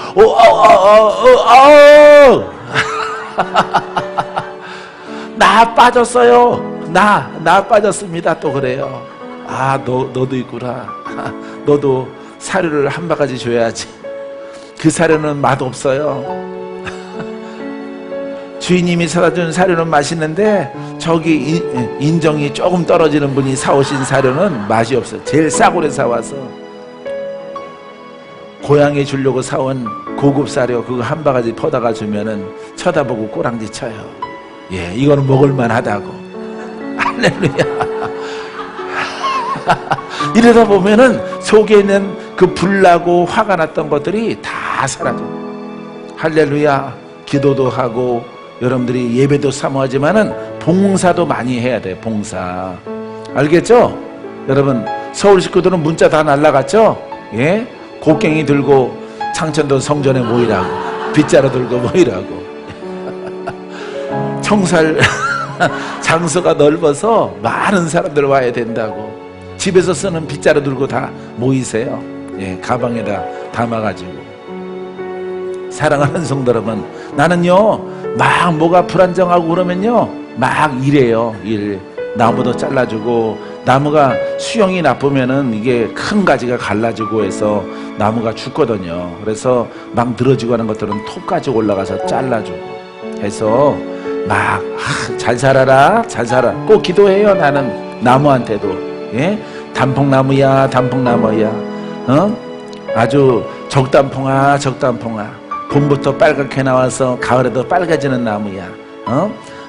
나 빠졌어요. 나 빠졌습니다. 또 그래요. 아, 너도 있구나. 너도 사료를 한 바가지 줘야지. 그 사료는 맛없어요. 주인님이 사다준 사료는 맛있는데 저기 인정이 조금 떨어지는 분이 사오신 사료는 맛이 없어요. 제일 싸구려 사와서 고양이 주려고 사온 고급 사료 그거 한 바가지 퍼다가 주면은 쳐다보고 꼬랑지 쳐요. 예, 이거는 먹을만 하다고. 할렐루야. 이러다 보면은 속에 있는 그 불나고 화가 났던 것들이 다 사라져. 할렐루야. 기도도 하고 여러분들이 예배도 사모하지만은 봉사도 많이 해야 돼요. 봉사. 알겠죠? 여러분 서울 식구들은 문자 다 날라갔죠? 예? 곡괭이 들고 창천도 성전에 모이라고, 빗자루 들고 모이라고. 청살 장소가 넓어서 많은 사람들 와야 된다고. 집에서 쓰는 빗자루 들고 다 모이세요. 예, 가방에다 담아가지고 사랑하는 성도 여러분, 나는요 막 뭐가 불안정하고 그러면요 막 일해요. 일. 나무도 잘라주고, 나무가 수영이 나쁘면은 이게 큰 가지가 갈라지고 해서 나무가 죽거든요. 그래서 막 늘어지고 하는 것들은 톱까지 올라가서 잘라주고 해서 막 잘 살아라, 잘 살아. 꼭 기도해요. 나는 나무한테도. 예? 단풍나무야, 단풍나무야. 아주 적단풍아, 적단풍아. 봄부터 빨갛게 나와서 가을에도 빨개지는 나무야.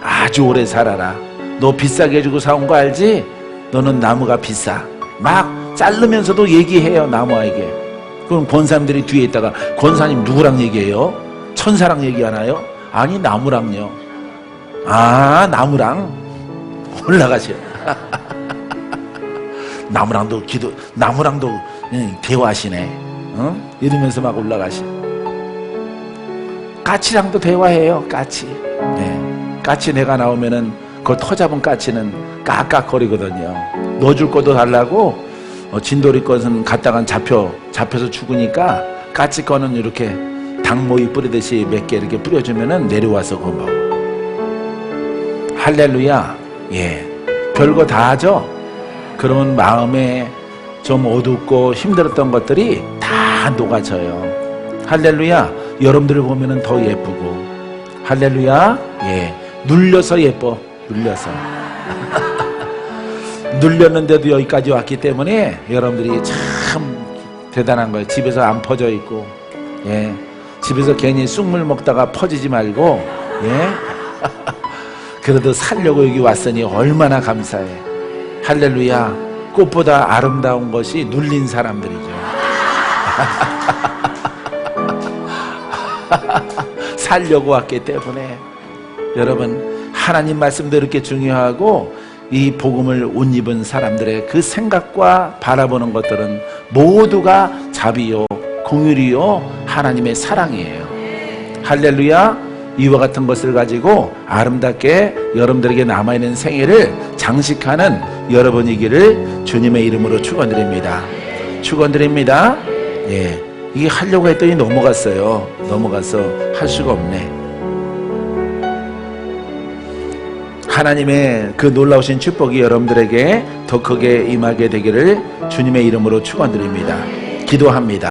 아주 오래 살아라. 너 비싸게 해주고 사온 거 알지? 너는 나무가 비싸. 막 자르면서도 얘기해요, 나무에게. 그럼 권사님들이 뒤에 있다가, 권사님 누구랑 얘기해요? 천사랑 얘기하나요? 아니, 나무랑요. 아, 나무랑 올라가셔. 나무랑도 대화하시네. 이러면서 막 올라가셔. 까치랑도 대화해요, 까치. 네. 까치 내가 나오면은 그 터잡은 까치는 깍깍거리거든요. 넣어줄 것도 달라고. 진돌이 것은 갔다간 잡혀서 죽으니까 까치 거는 이렇게 닭모이 뿌리듯이 몇 개 이렇게 뿌려주면은 내려와서 그거 먹어. 할렐루야. 예, 별거 다 하죠. 그러면 마음에 좀 어둡고 힘들었던 것들이 다 녹아져요. 할렐루야. 여러분들을 보면은 더 예쁘고. 할렐루야. 예, 눌려서 예뻐. 눌려서. 눌렸는데도 여기까지 왔기 때문에 여러분들이 참 대단한 거예요. 집에서 안 퍼져 있고, 예, 집에서 괜히 쑥물 먹다가 퍼지지 말고, 예, 그래도 살려고 여기 왔으니 얼마나 감사해. 할렐루야. 꽃보다 아름다운 것이 눌린 사람들이죠. 살려고 왔기 때문에. 여러분, 하나님 말씀도 이렇게 중요하고, 이 복음을 옷 입은 사람들의 그 생각과 바라보는 것들은 모두가 자비요, 공율이요, 하나님의 사랑이에요. 할렐루야. 이와 같은 것을 가지고 아름답게 여러분들에게 남아있는 생애를 장식하는 여러분이기를 주님의 이름으로 축원드립니다. 축원드립니다. 예, 이게 하려고 했더니 넘어갔어요. 넘어가서 할 수가 없네. 하나님의 그 놀라우신 축복이 여러분들에게 더 크게 임하게 되기를 주님의 이름으로 축원드립니다. 기도합니다.